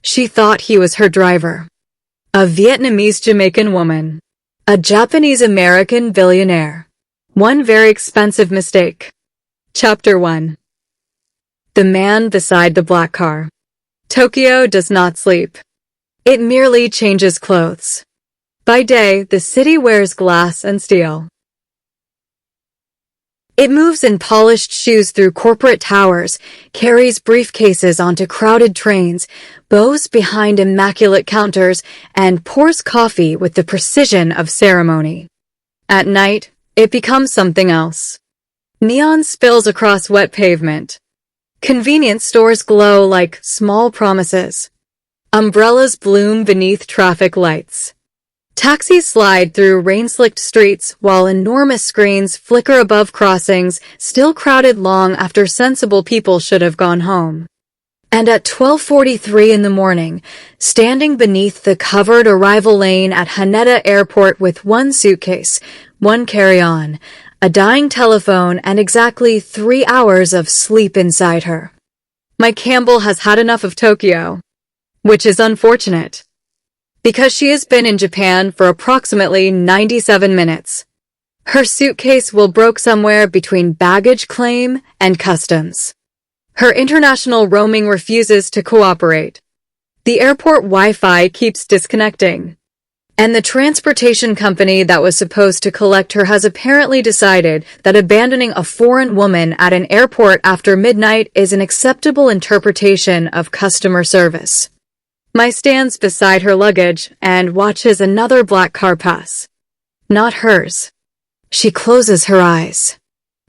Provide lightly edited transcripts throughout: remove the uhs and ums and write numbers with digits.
She thought he was her driver. A Vietnamese-Jamaican woman. A Japanese-American billionaire. One very expensive mistake. Chapter 1. The man beside the black car. Tokyo does not sleep. It merely changes clothes. By day, the city wears glass and steel. It moves in polished shoes through corporate towers, carries briefcases onto crowded trains, bows behind immaculate counters, and pours coffee with the precision of ceremony. At night, it becomes something else. Neon spills across wet pavement. Convenience stores glow like small promises. Umbrellas bloom beneath traffic lights. Taxis slide through rain-slicked streets while enormous screens flicker above crossings, still crowded long after sensible people should have gone home. And at 12:43 in the morning, standing beneath the covered arrival lane at Haneda Airport with one suitcase, one carry-on, a dying telephone, and exactly 3 hours of sleep inside her. Mai Campbell has had enough of Tokyo, which is unfortunate, because she has been in Japan for approximately 97 minutes. Her suitcase will broke somewhere between baggage claim and customs. Her international roaming refuses to cooperate. The airport Wi-Fi keeps disconnecting. And the transportation company that was supposed to collect her has apparently decided that abandoning a foreign woman at an airport after midnight is an acceptable interpretation of customer service. Mai stands beside her luggage and watches another black car pass. Not hers. She closes her eyes.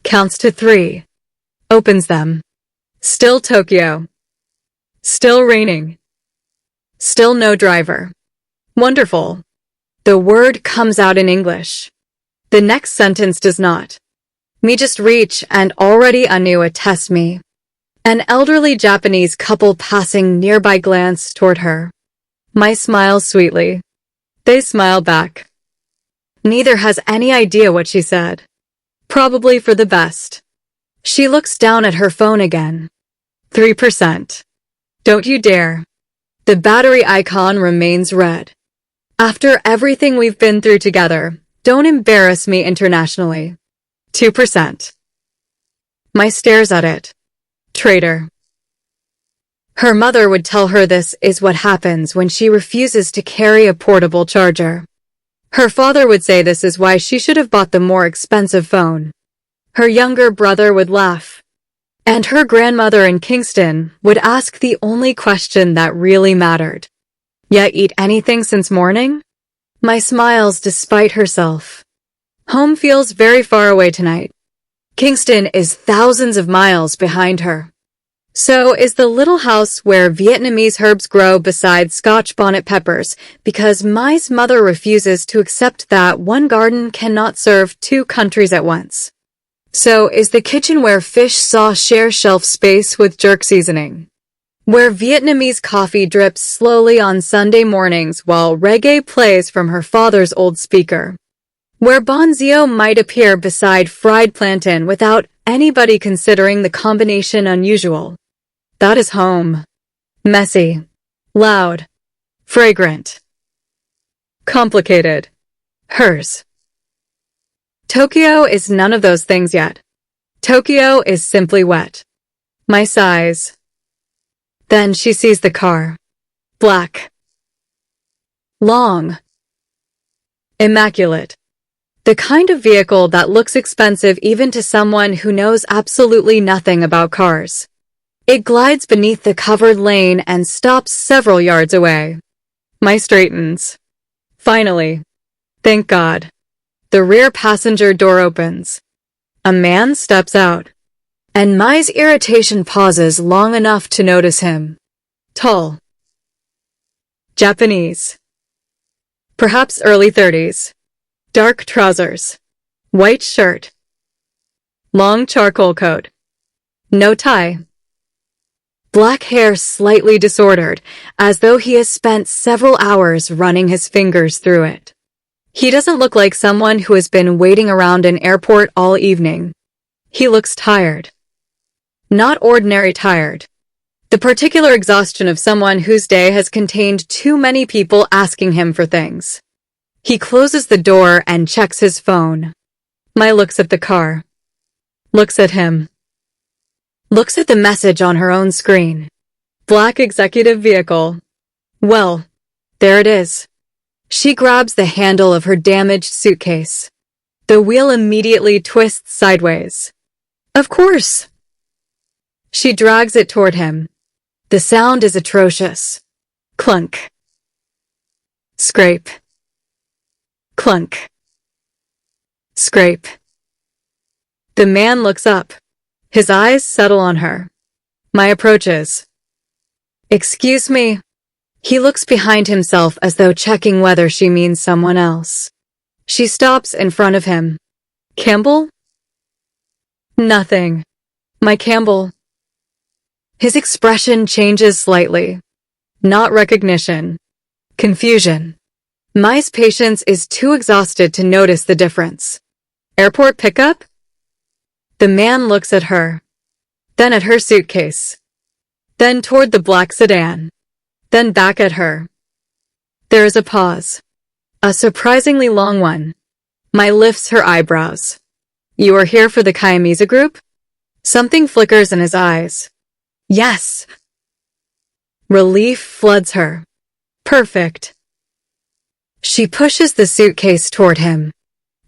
Counts to 3. Opens them. Still Tokyo. Still raining. Still no driver. Wonderful. The word comes out in English. The next sentence does not. Me just reach and already anew attest me. An elderly Japanese couple passing nearby glance toward her. Mai smiles sweetly. They smile back. Neither has any idea what she said. Probably for the best. She looks down at her phone again. 3%. Don't you dare. The battery icon remains red. After everything we've been through together, don't embarrass me internationally. 2%. Mai stares at it. Traitor. Her mother would tell her this is what happens when she refuses to carry a portable charger. Her father would say this is why she should have bought the more expensive phone. Her younger brother would laugh. And her grandmother in Kingston would ask the only question that really mattered. Yet eat anything since morning? Mai smiles despite herself. Home feels very far away tonight. Kingston is thousands of miles behind her. So is the little house where Vietnamese herbs grow beside Scotch bonnet peppers, because Mai's mother refuses to accept that one garden cannot serve 2 countries at once. So is the kitchen where fish sauce shares shelf space with jerk seasoning, where Vietnamese coffee drips slowly on Sunday mornings while reggae plays from her father's old speaker, where bonzio might appear beside fried plantain without anybody considering the combination unusual. That is home. Messy. Loud. Fragrant. Complicated. Hers. Tokyo is none of those things yet. Tokyo is simply wet. Mai sighs. Then she sees the car. Black. Long. Immaculate. The kind of vehicle that looks expensive even to someone who knows absolutely nothing about cars. It glides beneath the covered lane and stops several yards away. Mai straightens. Finally. Thank God. The rear passenger door opens. A man steps out. And Mai's irritation pauses long enough to notice him. Tall. Japanese. Perhaps early 30s. Dark trousers. White shirt. Long charcoal coat. No tie. Black hair slightly disordered, as though he has spent several hours running his fingers through it. He doesn't look like someone who has been waiting around an airport all evening. He looks tired. Not ordinary tired. The particular exhaustion of someone whose day has contained too many people asking him for things. He closes the door and checks his phone. Mai looks at the car. Looks at him. Looks at the message on her own screen. Black executive vehicle. Well, there it is. She grabs the handle of her damaged suitcase. The wheel immediately twists sideways. Of course. She drags it toward him. The sound is atrocious. Clunk. Scrape. Clunk. Scrape. The man looks up. His eyes settle on her. Mai approaches. Excuse me. He looks behind himself as though checking whether she means someone else. She stops in front of him. Campbell? Nothing. Mai Campbell. His expression changes slightly. Not recognition. Confusion. Mai's patience is too exhausted to notice the difference. Airport pickup? The man looks at her. Then at her suitcase. Then toward the black sedan. Then back at her. There is a pause. A surprisingly long one. Mai lifts her eyebrows. You are here for the Kiamisa group? Something flickers in his eyes. Yes. Relief floods her. Perfect. She pushes the suitcase toward him.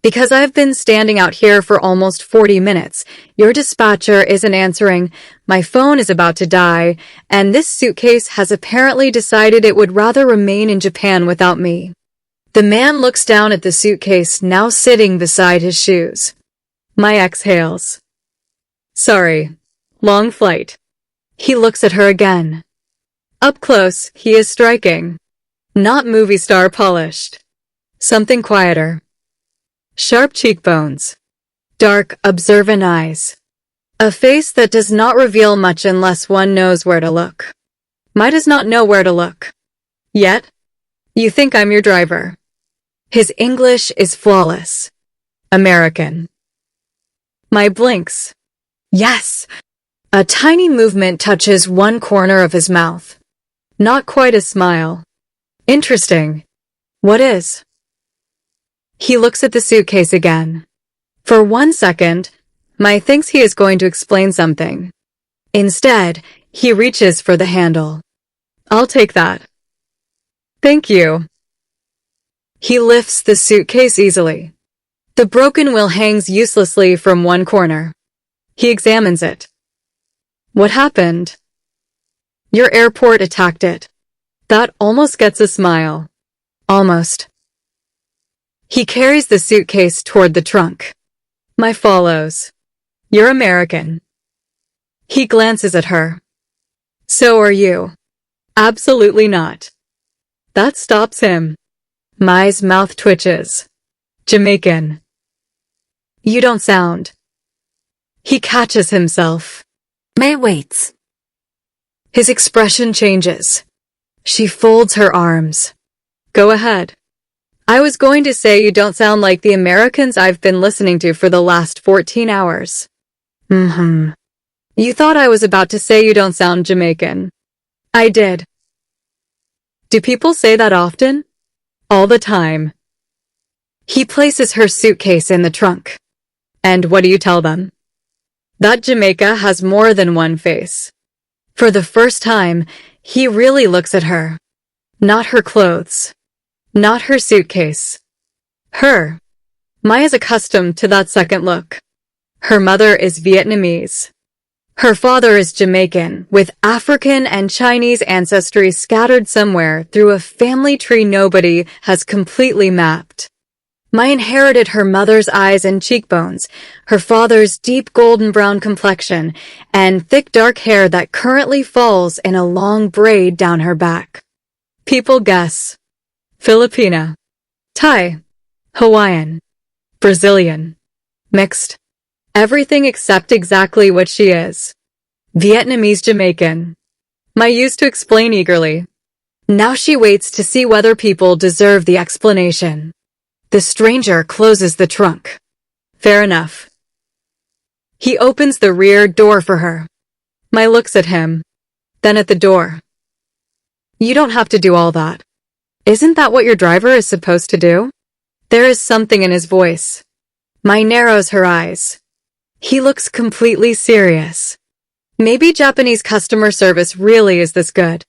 Because I've been standing out here for almost 40 minutes, your dispatcher isn't answering, my phone is about to die, and this suitcase has apparently decided it would rather remain in Japan without me. The man looks down at the suitcase now sitting beside his shoes. Mai exhales. Sorry. Long flight. He looks at her again. Up close, he is striking. Not movie star polished. Something quieter. Sharp cheekbones. Dark, observant eyes. A face that does not reveal much unless one knows where to look. Mai does not know where to look. Yet, you think I'm your driver. His English is flawless. American. Mai blinks. Yes. A tiny movement touches one corner of his mouth. Not quite a smile. Interesting. What is? He looks at the suitcase again. For 1 second, Mai thinks he is going to explain something. Instead, he reaches for the handle. I'll take that. Thank you. He lifts the suitcase easily. The broken wheel hangs uselessly from one corner. He examines it. What happened? Your airport attacked it. That almost gets a smile. Almost. He carries the suitcase toward the trunk. Mai follows. You're American. He glances at her. So are you. Absolutely not. That stops him. Mai's mouth twitches. Jamaican. You don't sound. He catches himself. Mai waits. His expression changes. She folds her arms. Go ahead. I was going to say you don't sound like the Americans I've been listening to for the last 14 hours. You thought I was about to say you don't sound Jamaican. I did. Do people say that often? All the time. He places her suitcase in the trunk. And what do you tell them? That Jamaica has more than one face. For the first time, he really looks at her. Not her clothes. Not her suitcase. Her. Mai is accustomed to that second look. Her mother is Vietnamese. Her father is Jamaican, with African and Chinese ancestry scattered somewhere through a family tree nobody has completely mapped. Mai inherited her mother's eyes and cheekbones, her father's deep golden brown complexion, and thick dark hair that currently falls in a long braid down her back. People guess. Filipina. Thai. Hawaiian. Brazilian. Mixed. Everything except exactly what she is. Vietnamese-Jamaican. Mai used to explain eagerly. Now she waits to see whether people deserve the explanation. The stranger closes the trunk. Fair enough. He opens the rear door for her. Mai looks at him. then at the door. You don't have to do all that. Isn't that what your driver is supposed to do? There is something in his voice. Mai narrows her eyes. He looks completely serious. Maybe Japanese customer service really is this good.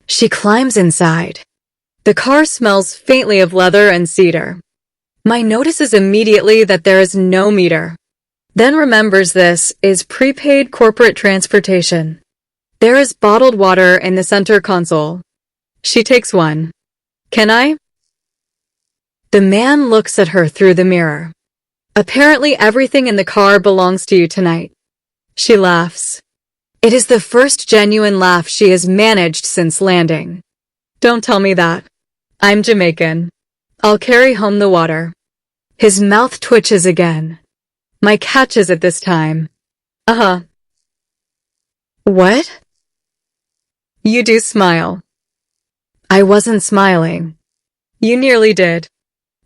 She climbs inside. The car smells faintly of leather and cedar. Mai notices immediately that there is no meter. Then remembers this is prepaid corporate transportation. There is bottled water in the center console. She takes one. Can I? The man looks at her through the mirror. Apparently everything in the car belongs to you tonight. She laughs. It is the first genuine laugh she has managed since landing. Don't tell me that. I'm Jamaican. I'll carry home the water. His mouth twitches again. Mai catches it this time. Uh-huh. What? You do smile. I wasn't smiling. You nearly did.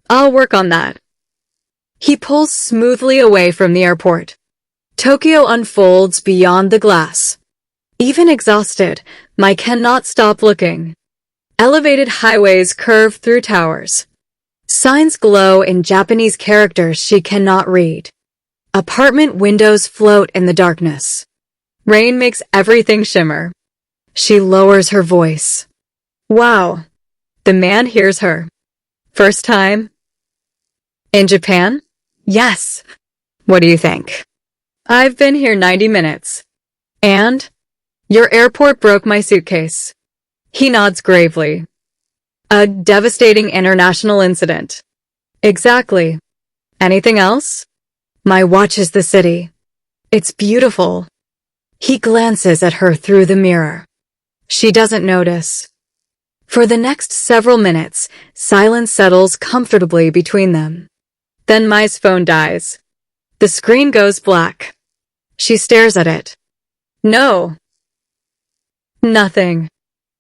I'll work on that. He pulls smoothly away from the airport. Tokyo unfolds beyond the glass. Even exhausted, Mai cannot stop looking. Elevated highways curve through towers. Signs glow in Japanese characters she cannot read. Apartment windows float in the darkness. Rain makes everything shimmer. She lowers her voice. Wow. The man hears her. First time? In Japan? Yes. What do you think? I've been here 90 minutes. And? Your airport broke my suitcase. He nods gravely. A devastating international incident. Exactly. Anything else? Mai watches the city. It's beautiful. He glances at her through the mirror. She doesn't notice. For the next several minutes, silence settles comfortably between them. Then Mai's phone dies. The screen goes black. She stares at it. No. Nothing.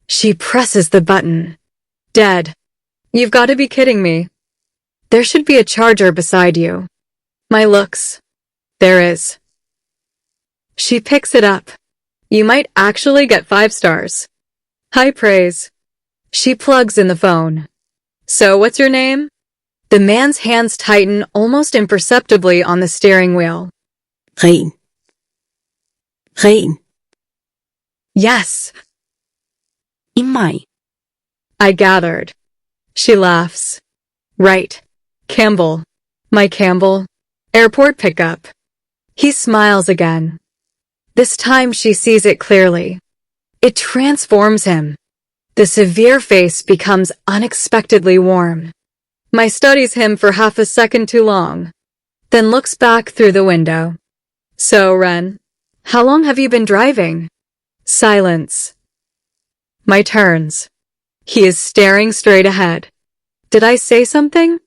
She presses the button. Dead. You've got to be kidding me. There should be a charger beside you. Mai looks. There is. She picks it up. You might actually get 5 stars. High praise. She plugs in the phone. So what's your name? The man's hands tighten almost imperceptibly on the steering wheel. Ren. Ren. Yes. In Mai. I gathered. She laughs. Right. Campbell. Mai Campbell. Airport pickup. He smiles again. This time she sees it clearly. It transforms him. The severe face becomes unexpectedly warm. Mai studies him for half a second too long, then looks back through the window. So, Ren, how long have you been driving? Silence. Mai turns. He is staring straight ahead. Did I say something?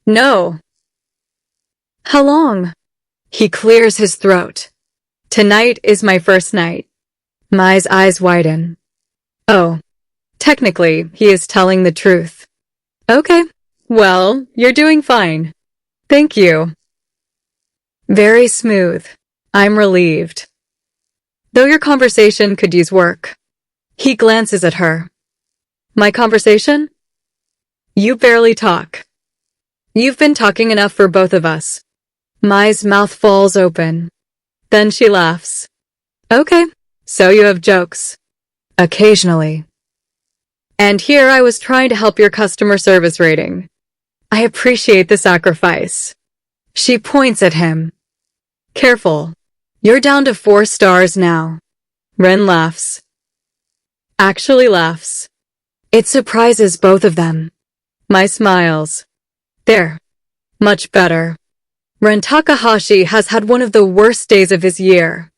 No. How long? He clears his throat. Tonight is my first night. Mai's eyes widen. Oh, technically, he is telling the truth. Okay, well, you're doing fine. Thank you. Very smooth. I'm relieved. Though your conversation could use work. He glances at her. My conversation? You barely talk. You've been talking enough for both of us. Mai's mouth falls open. Then she laughs. Okay, so you have jokes. Occasionally. And here I was trying to help your customer service rating. I appreciate the sacrifice. She points at him. Careful. You're down to 4 stars now. Ren laughs. Actually laughs. It surprises both of them. Mai smiles. There. Much better. Ren Takahashi has had one of the worst days of his year.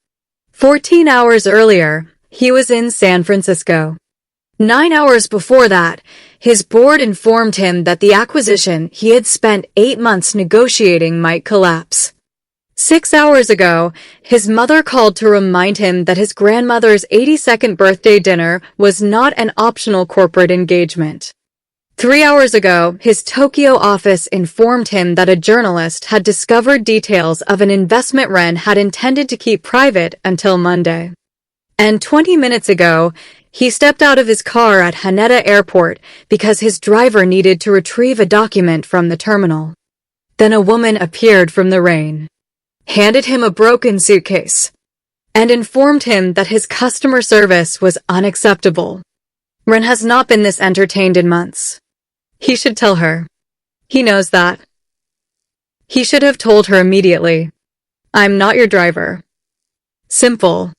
14 hours earlier, he was in San Francisco. 9 hours before that, his board informed him that the acquisition he had spent 8 months negotiating might collapse. 6 hours ago, his mother called to remind him that his grandmother's 82nd birthday dinner was not an optional corporate engagement. 3 hours ago, his Tokyo office informed him that a journalist had discovered details of an investment Ren had intended to keep private until Monday. And 20 minutes ago, he stepped out of his car at Haneda Airport because his driver needed to retrieve a document from the terminal. Then a woman appeared from the rain, handed him a broken suitcase, and informed him that his customer service was unacceptable. Ren has not been this entertained in months. He should tell her. He knows that. He should have told her immediately. I'm not your driver. Simple.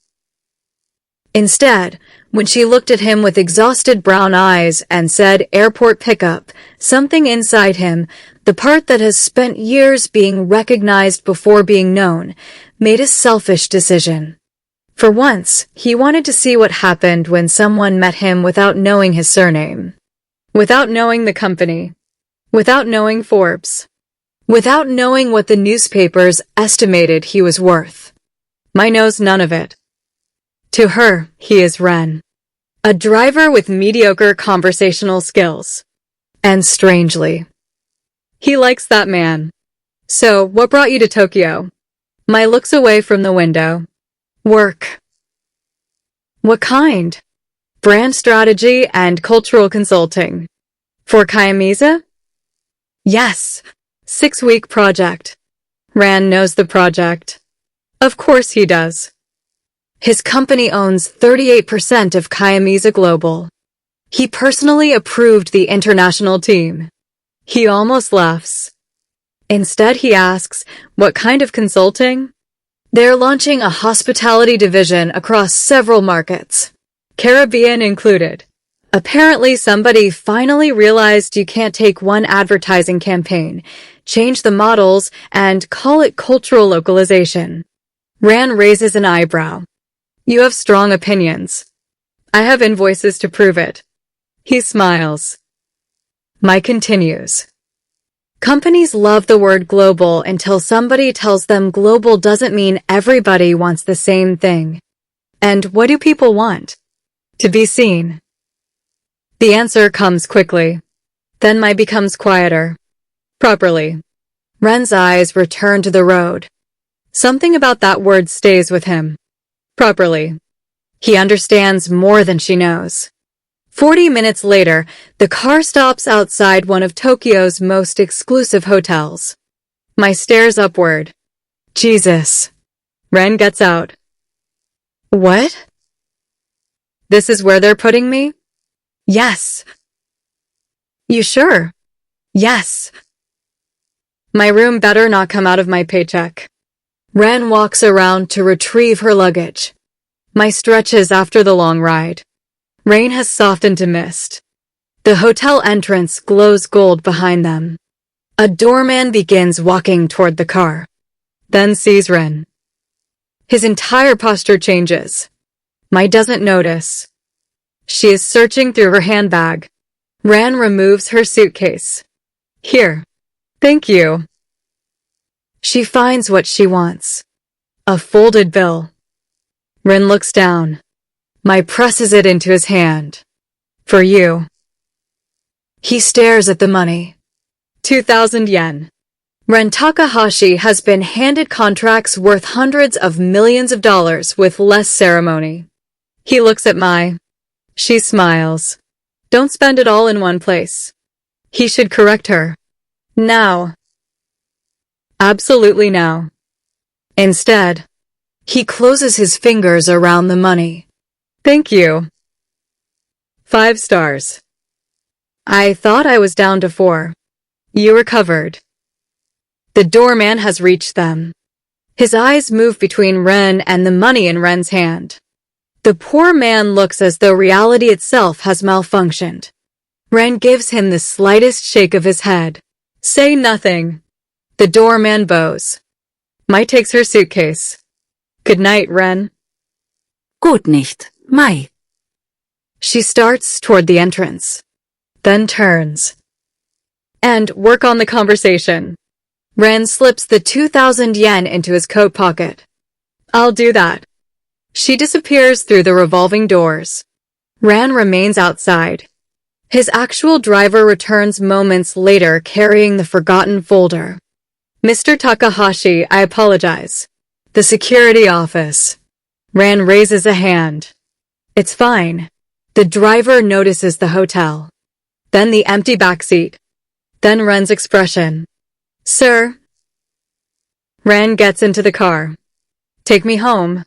Instead, when she looked at him with exhausted brown eyes and said airport pickup, something inside him, the part that has spent years being recognized before being known, made a selfish decision. For once, he wanted to see what happened when someone met him without knowing his surname, without knowing the company, without knowing Forbes, without knowing what the newspapers estimated he was worth. Mai knows none of it. To her, he is Ren, a driver with mediocre conversational skills. And strangely, he likes that man. So, what brought you to Tokyo? Mai looks away from the window. Work. What kind? Brand strategy and cultural consulting. For Kiamisa? Yes. 6-week project. Ran knows the project. Of course he does. His company owns 38% of Kiamisa Global. He personally approved the international team. He almost laughs. Instead, he asks, what kind of consulting? They're launching a hospitality division across several markets, Caribbean included. Apparently, somebody finally realized you can't take one advertising campaign, change the models, and call it cultural localization. Ran raises an eyebrow. You have strong opinions. I have invoices to prove it. He smiles. Mai continues. Companies love the word global until somebody tells them global doesn't mean everybody wants the same thing. And what do people want? To be seen. The answer comes quickly. Then Mai becomes quieter. Properly. Ren's eyes return to the road. Something about that word stays with him. Properly. He understands more than she knows. 40 minutes later, the car stops outside one of Tokyo's most exclusive hotels. Mai stares upward. Jesus. Ren gets out. What? This is where they're putting me? Yes. You sure? Yes. My room better not come out of my paycheck. Ren walks around to retrieve her luggage. Mai stretches after the long ride. Rain has softened to mist. The hotel entrance glows gold behind them. A doorman begins walking toward the car, then sees Ren. His entire posture changes. Mai doesn't notice. She is searching through her handbag. Ren removes her suitcase. Here. Thank you. She finds what she wants. A folded bill. Ren looks down. Mai presses it into his hand. For you. He stares at the money. 2,000 yen. Ren Takahashi has been handed contracts worth hundreds of millions of dollars with less ceremony. He looks at Mai. She smiles. Don't spend it all in one place. He should correct her. Now. Absolutely now. Instead, he closes his fingers around the money. Thank you. 5 stars. I thought I was down to 4. You recovered. The doorman has reached them. His eyes move between Ren and the money in Ren's hand. The poor man looks as though reality itself has malfunctioned. Ren gives him the slightest shake of his head. Say nothing. The doorman bows. Mai takes her suitcase. Good night, Ren. Gut nicht, Mai. She starts toward the entrance, then turns. And work on the conversation. Ren slips the 2,000 yen into his coat pocket. I'll do that. She disappears through the revolving doors. Ren remains outside. His actual driver returns moments later carrying the forgotten folder. Mr. Takahashi, I apologize. The security office. Ren raises a hand. It's fine. The driver notices the hotel. Then the empty backseat. Then Ren's expression. Sir. Ren gets into the car. Take me home.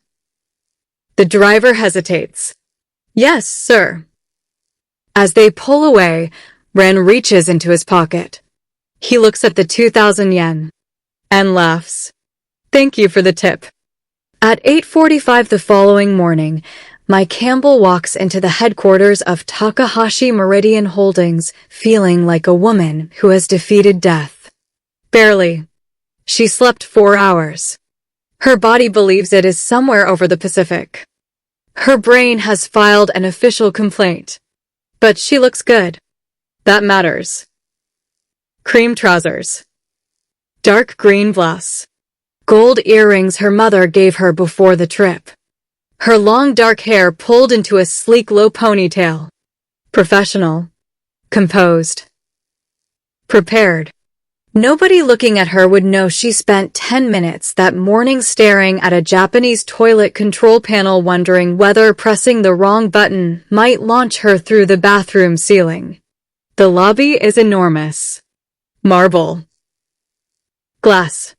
The driver hesitates. Yes, sir. As they pull away, Ren reaches into his pocket. He looks at the 2,000 yen and laughs. Thank you for the tip. At 8:45 the following morning, Mai Campbell walks into the headquarters of Takahashi Meridian Holdings feeling like a woman who has defeated death. Barely. She slept 4 hours. Her body believes it is somewhere over the Pacific. Her brain has filed an official complaint. But she looks good. That matters. Cream trousers. Dark green blouse. Gold earrings her mother gave her before the trip. Her long dark hair pulled into a sleek low ponytail. Professional. Composed. Prepared. Nobody looking at her would know she spent 10 minutes that morning staring at a Japanese toilet control panel wondering whether pressing the wrong button might launch her through the bathroom ceiling. The lobby is enormous. Marble. Glass.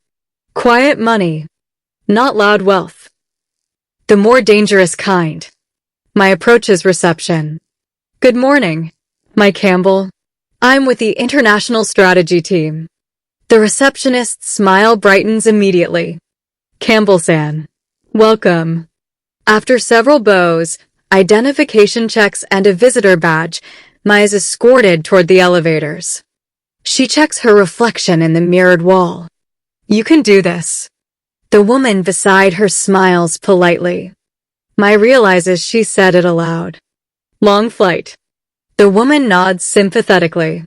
Quiet money. Not loud wealth. The more dangerous kind. Mai approaches reception. Good morning, Mai Campbell. I'm with the International Strategy Team. The receptionist's smile brightens immediately. Campbell-san. Welcome. After several bows, identification checks, and a visitor badge, Mai is escorted toward the elevators. She checks her reflection in the mirrored wall. You can do this. The woman beside her smiles politely. Mai realizes she said it aloud. Long flight. The woman nods sympathetically.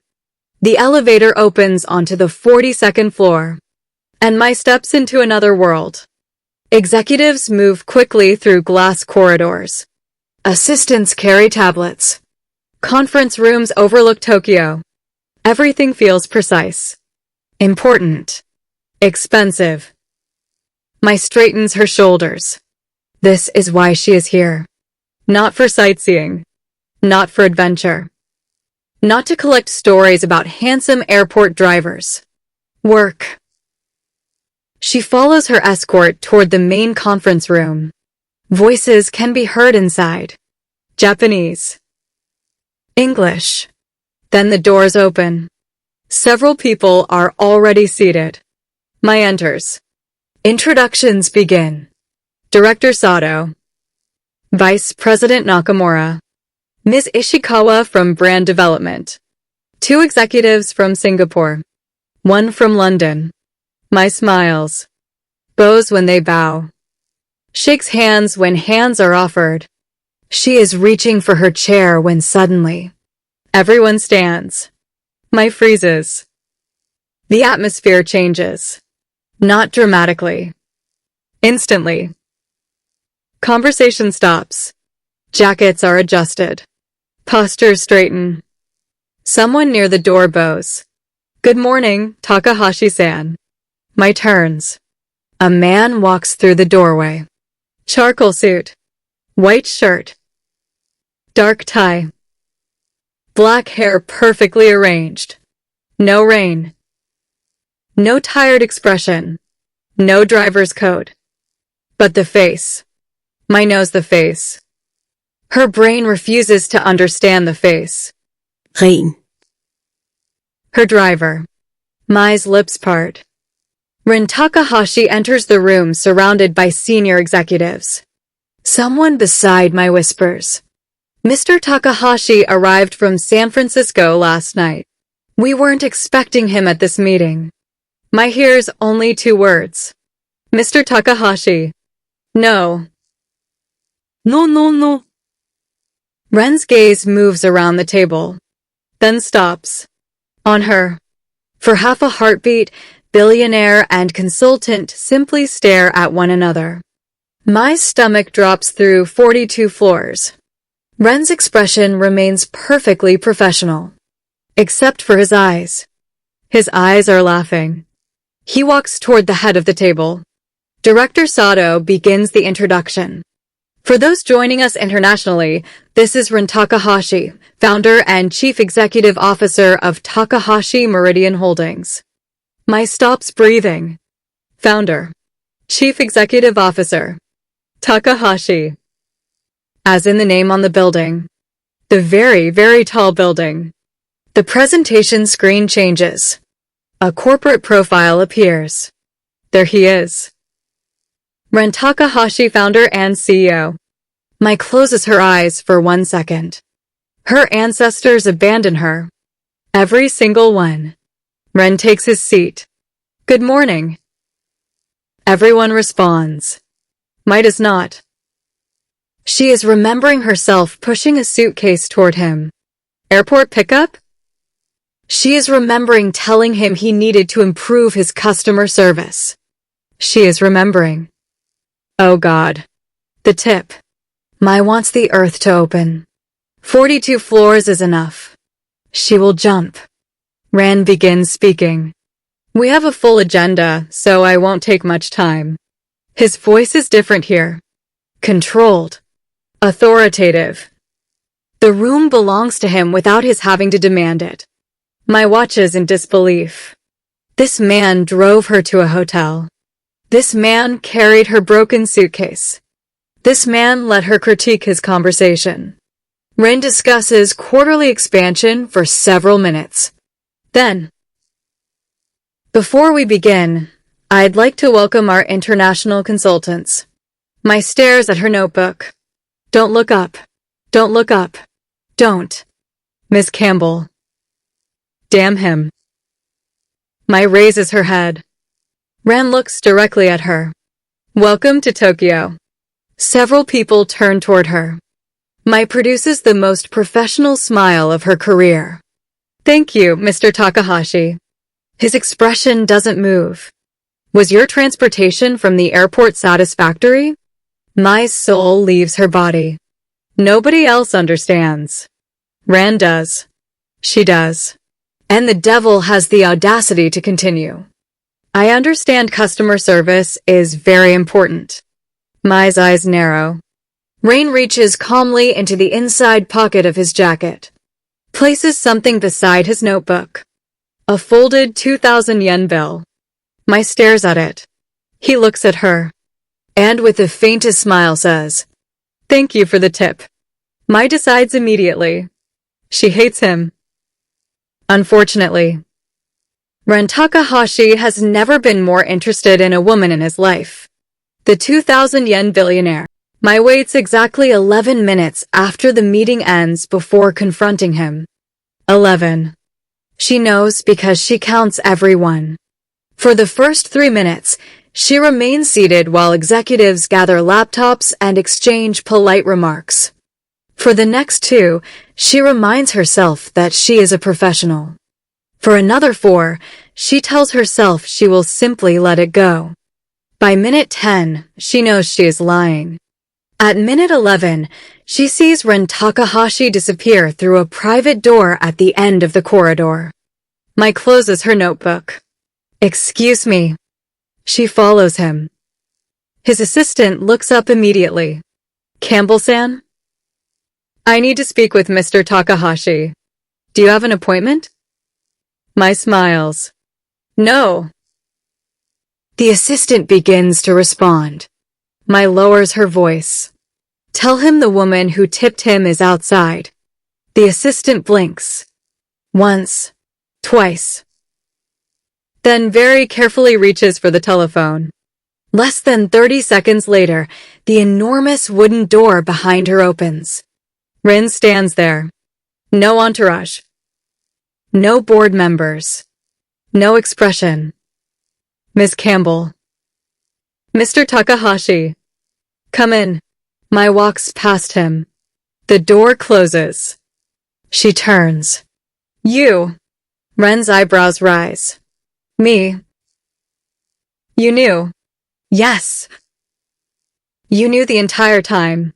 The elevator opens onto the 42nd floor, and Mai steps into another world. Executives move quickly through glass corridors. Assistants carry tablets. Conference rooms overlook Tokyo. Everything feels precise. Important. Expensive. Mai straightens her shoulders. This is why she is here. Not for sightseeing. Not for adventure. Not to collect stories about handsome airport drivers. Work. She follows her escort toward the main conference room. Voices can be heard inside. Japanese. English. Then the doors open. Several people are already seated. Mai enters. Introductions begin. Director Sato. Vice President Nakamura. Ms. Ishikawa from Brand Development. 2 executives from Singapore. 1 from London. Mai smiles. Bows when they bow. Shakes hands when hands are offered. She is reaching for her chair when suddenly, everyone stands. Mai freezes. The atmosphere changes. Not dramatically. Instantly. Conversation stops. Jackets are adjusted. Postures straighten. Someone near the door bows. Good morning, Takahashi-san. Mai turns. A man walks through the doorway. Charcoal suit. White shirt. Dark tie. Black hair perfectly arranged. No rain. No tired expression. No driver's coat. But the face. Mai knows the face. Her brain refuses to understand the face. Ren. Her driver. Mai's lips part. Ren Takahashi enters the room surrounded by senior executives. Someone beside Mai whispers. Mr. Takahashi arrived from San Francisco last night. We weren't expecting him at this meeting. Mai hears only 2 words. Mr. Takahashi. No. No. Ren's gaze moves around the table, then stops. On her. For half a heartbeat, billionaire and consultant simply stare at one another. Mai's stomach drops through 42 floors. Ren's expression remains perfectly professional. Except for his eyes. His eyes are laughing. He walks toward the head of the table. Director Sato begins the introduction. For those joining us internationally, this is Ren Takahashi, founder and chief executive officer of Takahashi Meridian Holdings. Mai stops breathing. Founder. Chief executive officer. Takahashi. As in the name on the building. The very, very tall building. The presentation screen changes. A corporate profile appears. There he is. Ren Takahashi, founder and CEO. Mai closes her eyes for 1 second. Her ancestors abandoned her. Every single one. Ren takes his seat. Good morning. Everyone responds. Mai does not. She is remembering herself pushing a suitcase toward him. Airport pickup? She is remembering telling him he needed to improve his customer service. She is remembering. Oh God. The tip. Mai wants the earth to open. 42 floors is enough. She will jump. Ren begins speaking. We have a full agenda, so I won't take much time. His voice is different here. Controlled. Authoritative. The room belongs to him without his having to demand it. Mai watches in disbelief. This man drove her to a hotel. This man carried her broken suitcase. This man let her critique his conversation. Ren discusses quarterly expansion for several minutes. Then, before we begin, I'd like to welcome our international consultants. Mai stares at her notebook. Don't look up. Don't look up. Don't. Miss Campbell. Damn him. Mai raises her head. Ren looks directly at her. Welcome to Tokyo. Several people turn toward her. Mai produces the most professional smile of her career. Thank you, Mr. Takahashi. His expression doesn't move. Was your transportation from the airport satisfactory? Mai's soul leaves her body. Nobody else understands. Ren does. She does. And the devil has the audacity to continue. I understand customer service is very important. Mai's eyes narrow. Ren reaches calmly into the inside pocket of his jacket. Places something beside his notebook. A folded 2,000 yen bill. Mai stares at it. He looks at her. And with the faintest smile says, Thank you for the tip. Mai decides immediately. She hates him. Unfortunately. Ren Takahashi has never been more interested in a woman in his life. The 2,000 yen billionaire. Mai waits exactly 11 minutes after the meeting ends before confronting him. 11. She knows because she counts everyone. For the first 3 minutes, she remains seated while executives gather laptops and exchange polite remarks. For the next 2, she reminds herself that she is a professional. For another 4, she tells herself she will simply let it go. By minute 10, she knows she is lying. At minute 11, she sees Ren Takahashi disappear through a private door at the end of the corridor. Mai closes her notebook. Excuse me. She follows him. His assistant looks up immediately. Campbell-san? I need to speak with Mr. Takahashi. Do you have an appointment? Mai smiles. No. The assistant begins to respond. Mai lowers her voice. Tell him the woman who tipped him is outside. The assistant blinks. Once. Twice. Then very carefully reaches for the telephone. Less than 30 seconds later, the enormous wooden door behind her opens. Ren stands there. No entourage. No board members. No expression. Miss Campbell. Mr. Takahashi. Come in. Mai walks past him. The door closes. She turns. You. Ren's eyebrows rise. Me. You knew. Yes. You knew the entire time.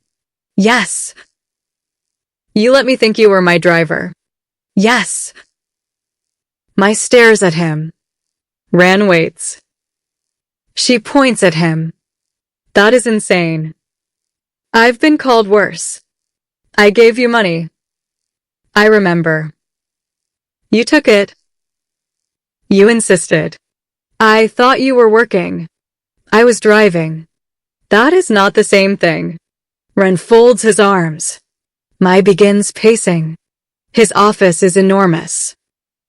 Yes. You let me think you were my driver. Yes. Mai stares at him. Ren waits. She points at him. That is insane. I've been called worse. I gave you money. I remember. You took it. You insisted. I thought you were working. I was driving. That is not the same thing. Ren folds his arms. Mai begins pacing. His office is enormous.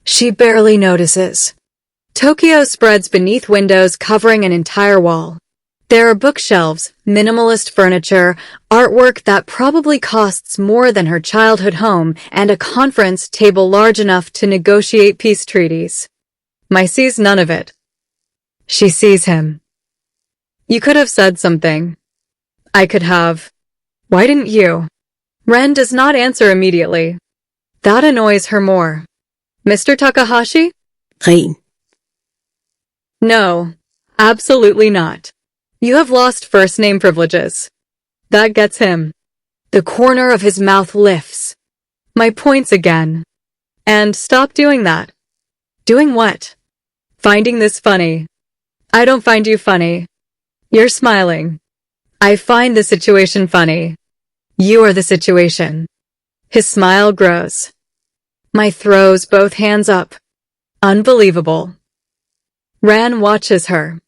She barely notices. Tokyo spreads beneath windows covering an entire wall. There are bookshelves, minimalist furniture, artwork that probably costs more than her childhood home, and a conference table large enough to negotiate peace treaties. Mai sees none of it. She sees him. You could have said something. I could have. Why didn't you? Ren does not answer immediately. That annoys her more. Mr. Takahashi? Ren. No, absolutely not. You have lost first-name privileges. That gets him. The corner of his mouth lifts. Mai points again. And stop doing that. Doing what? Finding this funny. I don't find you funny. You're smiling. I find the situation funny. You are the situation. His smile grows. Mai throws both hands up. Unbelievable. Ren watches her.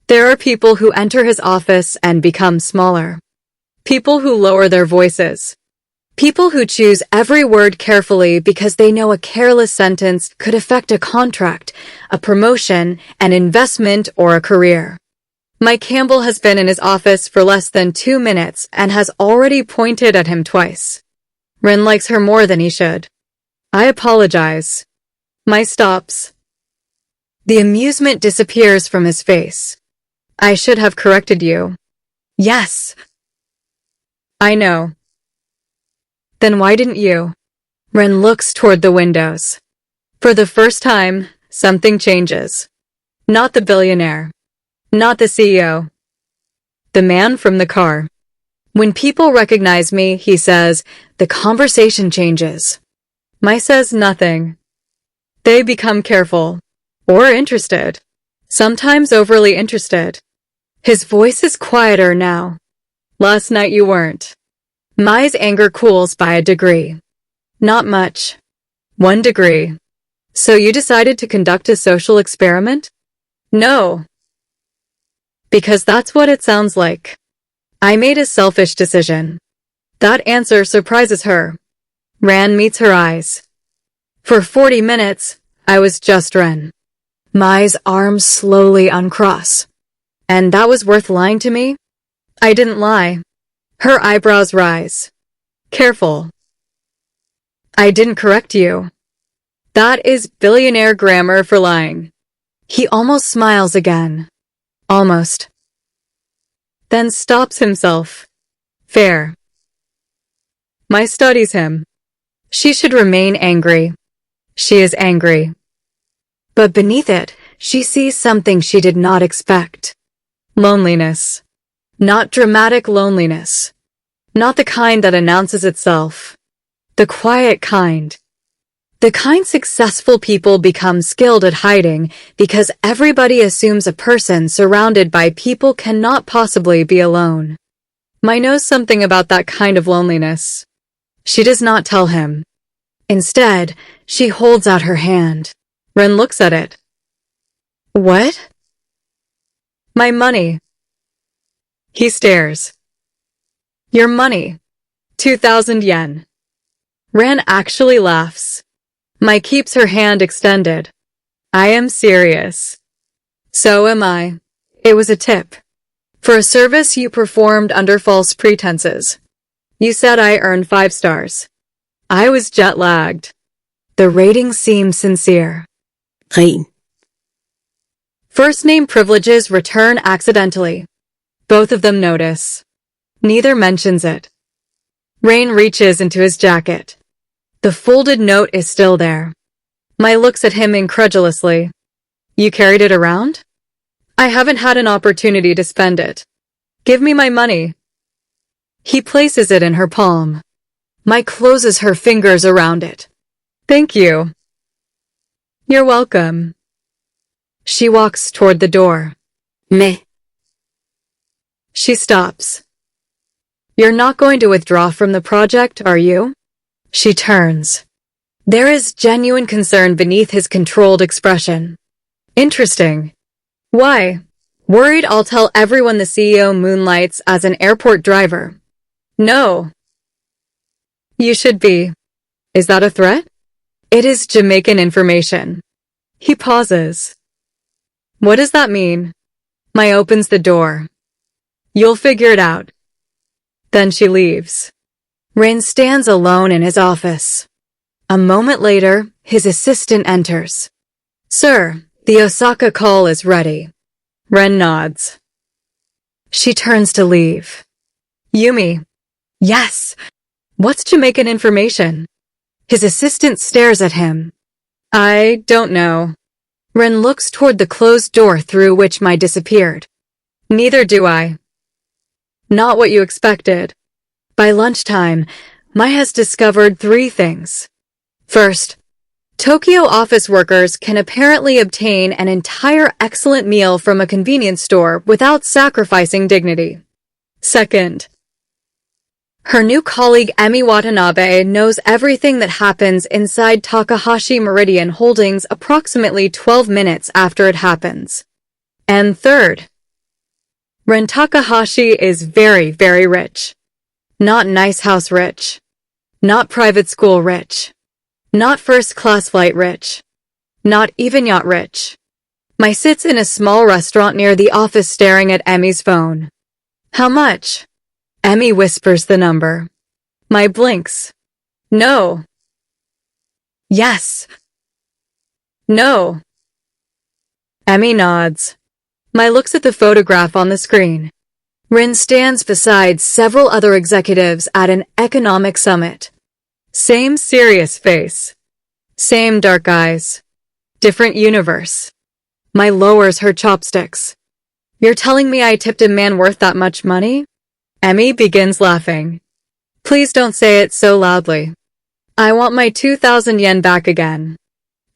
There are people who enter his office and become smaller. People who lower their voices. People who choose every word carefully because they know a careless sentence could affect a contract, a promotion, an investment, or a career. Mai Campbell has been in his office for less than 2 minutes and has already pointed at him twice. Ren likes her more than he should. I apologize. Mai stops. The amusement disappears from his face. I should have corrected you. Yes. I know. Then why didn't you? Ren looks toward the windows. For the first time, something changes. Not the billionaire. Not the CEO. The man from the car. When people recognize me, he says, the conversation changes. Mai says nothing. They become careful. Or interested. Sometimes overly interested. His voice is quieter now. Last night you weren't. Mai's anger cools by a degree. Not much. 1 degree. So you decided to conduct a social experiment? No. Because that's what it sounds like. I made a selfish decision. That answer surprises her. Ren meets her eyes. For 40 minutes, I was just Ren. Mai's arms slowly uncross. And that was worth lying to me? I didn't lie. Her eyebrows rise. Careful. I didn't correct you. That is billionaire grammar for lying. He almost smiles again. Almost. Then stops himself. Fair. Mai studies him. She should remain angry. She is angry. But beneath it, she sees something she did not expect. Loneliness. Not dramatic loneliness. Not the kind that announces itself. The quiet kind. The kind successful people become skilled at hiding because everybody assumes a person surrounded by people cannot possibly be alone. Mai knows something about that kind of loneliness. She does not tell him. Instead, she holds out her hand. Ren looks at it. What? My money. He stares. Your money. 2,000 yen. Ren actually laughs. Mai keeps her hand extended. I am serious. So am I. It was a tip. For a service you performed under false pretenses. You said I earned 5 stars. I was jet-lagged. The rating seemed sincere. Ren. First-name privileges return accidentally. Both of them notice. Neither mentions it. Rain reaches into his jacket. The folded note is still there. Mai looks at him incredulously. You carried it around? I haven't had an opportunity to spend it. Give me my money. He places it in her palm. Mai closes her fingers around it. Thank you. You're welcome. She walks toward the door. Mais. She stops. You're not going to withdraw from the project, are you? She turns. There is genuine concern beneath his controlled expression. Interesting. Why? Worried I'll tell everyone the CEO moonlights as an airport driver. No. You should be. Is that a threat? It is Jamaican information. He pauses. What does that mean? Mai opens the door. You'll figure it out. Then she leaves. Ren stands alone in his office. A moment later, his assistant enters. Sir, the Osaka call is ready. Ren nods. She turns to leave. Yumi. Yes. What's Jamaican information? His assistant stares at him. I don't know. Ren looks toward the closed door through which Mai disappeared. Neither do I. Not what you expected. By lunchtime, Mai has discovered 3 things. First, Tokyo office workers can apparently obtain an entire excellent meal from a convenience store without sacrificing dignity. Second, her new colleague Emi Watanabe knows everything that happens inside Takahashi Meridian Holdings approximately 12 minutes after it happens. And third, Ren Takahashi is very, very rich. Not nice house rich. Not private school rich. Not first-class flight rich. Not even yacht rich. Mai sits in a small restaurant near the office staring at Emi's phone. How much? Emi whispers the number. Mai blinks. No. Yes. No. Emi nods. Mai looks at the photograph on the screen. Ren stands beside several other executives at an economic summit. Same serious face. Same dark eyes. Different universe. Mai lowers her chopsticks. You're telling me I tipped a man worth that much money? Emi begins laughing. Please don't say it so loudly. I want my 2,000 yen back again.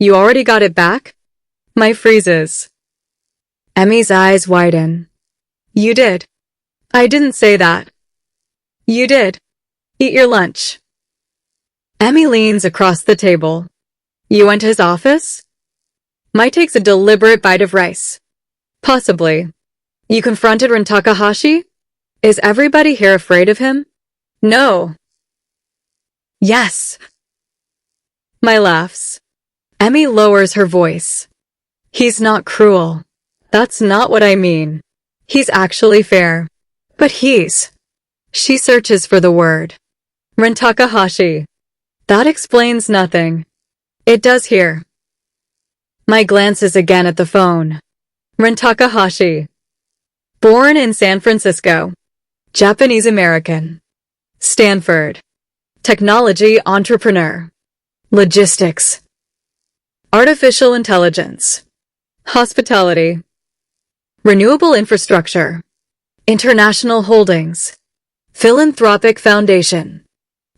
You already got it back? Mai freezes. Emi's eyes widen. You did. I didn't say that. You did. Eat your lunch. Emi leans across the table. You went to his office? Mai takes a deliberate bite of rice. Possibly. You confronted Ren Takahashi? Is everybody here afraid of him? No. Yes. Mai laughs. Emi lowers her voice. He's not cruel. That's not what I mean. He's actually fair. But he's... She searches for the word. Ren Takahashi. That explains nothing. It does here. Mai glances again at the phone. Ren Takahashi. Born in San Francisco. Japanese-American. Stanford. Technology entrepreneur. Logistics. Artificial intelligence. Hospitality. Renewable infrastructure. International holdings. Philanthropic foundation.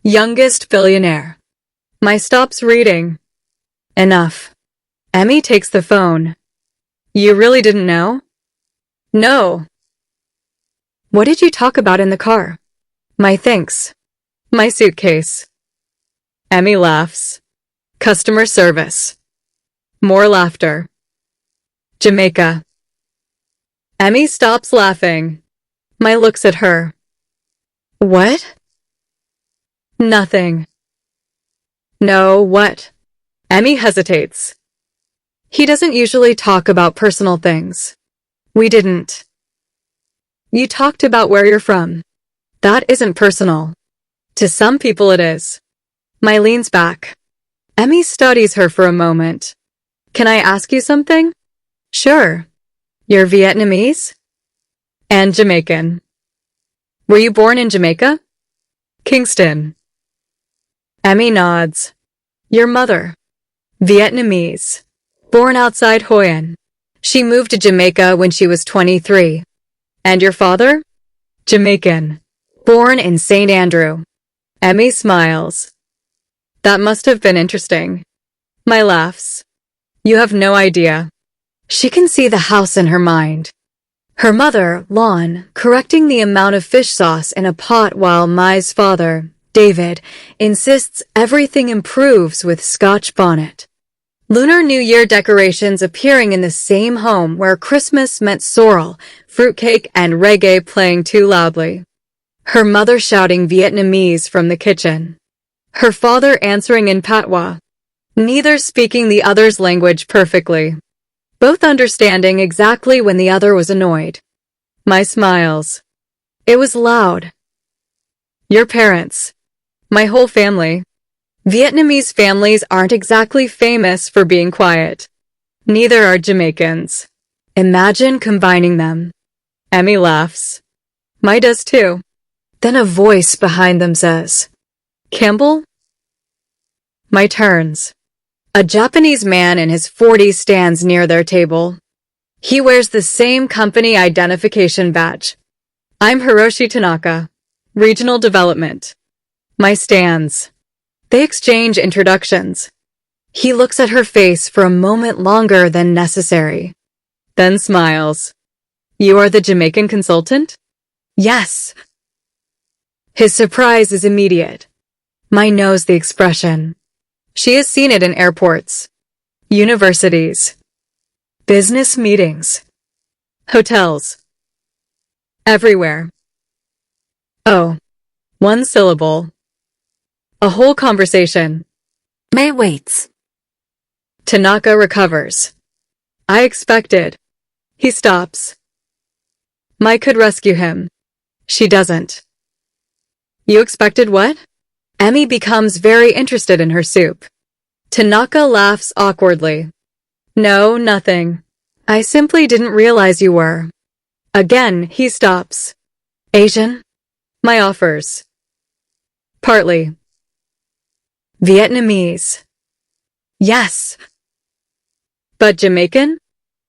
Youngest billionaire. Mai stops reading. Enough. Emi takes the phone. You really didn't know? No. What did you talk about in the car? Mai thinks. My suitcase. Emi laughs. Customer service. More laughter. Jamaica. Emi stops laughing. Mai looks at her. What? Nothing. No, what? Emi hesitates. He doesn't usually talk about personal things. We didn't. You talked about where you're from. That isn't personal. To some people it is. Mai leans back. Emi studies her for a moment. Can I ask you something? Sure. You're Vietnamese? And Jamaican. Were you born in Jamaica? Kingston. Emi nods. Your mother. Vietnamese. Born outside Hoi An. She moved to Jamaica when she was 23. And your father? Jamaican. Born in St. Andrew. Emi smiles. That must have been interesting. Mai laughs. You have no idea. She can see the house in her mind. Her mother, Lon, correcting the amount of fish sauce in a pot while Mai's father, David, insists everything improves with Scotch bonnet. Lunar New Year decorations appearing in the same home where Christmas meant sorrel, fruitcake, and reggae playing too loudly. Her mother shouting Vietnamese from the kitchen. Her father answering in patois, neither speaking the other's language perfectly, both understanding exactly when the other was annoyed. My smiles. It was loud. Your parents. My whole family. Vietnamese families aren't exactly famous for being quiet. Neither are Jamaicans. Imagine combining them. Emmy laughs. Mai does too. Then a voice behind them says, Campbell? Mai turns. A Japanese man in his 40s stands near their table. He wears the same company identification badge. I'm Hiroshi Tanaka, Regional Development. Mai stands. They exchange introductions. He looks at her face for a moment longer than necessary, then smiles. You are the Jamaican consultant? Yes. His surprise is immediate. Mai knows the expression. She has seen it in airports, universities, business meetings, hotels, everywhere. Oh, one syllable. A whole conversation. Mai waits. Tanaka recovers. I expected. He stops. Mai could rescue him. She doesn't. You expected what? Emmy becomes very interested in her soup. Tanaka laughs awkwardly. No, nothing. I simply didn't realize you were. Again, he stops. Asian? Mai offers. Partly. Vietnamese. Yes. But Jamaican?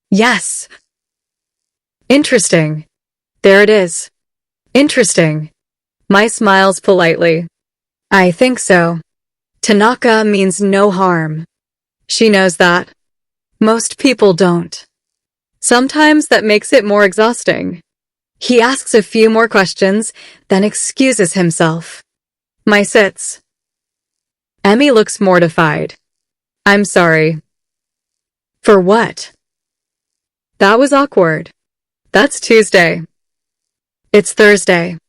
Yes. Interesting. There it is. Interesting. Mai smiles politely. I think so. Tanaka means no harm. She knows that. Most people don't. Sometimes that makes it more exhausting. He asks a few more questions, then excuses himself. Mai sits. Emmy looks mortified. I'm sorry. For what? That was awkward. That's Tuesday. It's Thursday.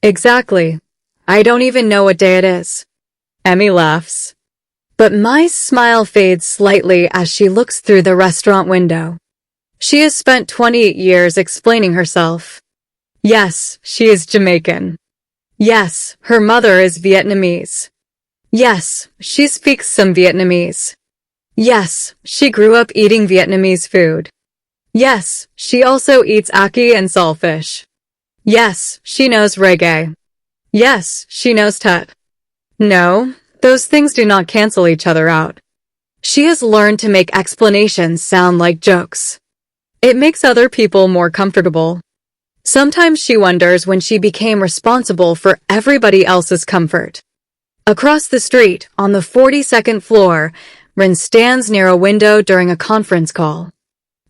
Exactly. I don't even know what day it is. Emmy laughs. But Mai's smile fades slightly as she looks through the restaurant window. She has spent 28 years explaining herself. Yes, she is Jamaican. Yes, her mother is Vietnamese. Yes, she speaks some Vietnamese. Yes, she grew up eating Vietnamese food. Yes, she also eats ackee and saltfish. Yes, she knows reggae. Yes, she knows Tet. No, those things do not cancel each other out. She has learned to make explanations sound like jokes. It makes other people more comfortable. Sometimes she wonders when she became responsible for everybody else's comfort. Across the street, on the 42nd floor, Ren stands near a window during a conference call.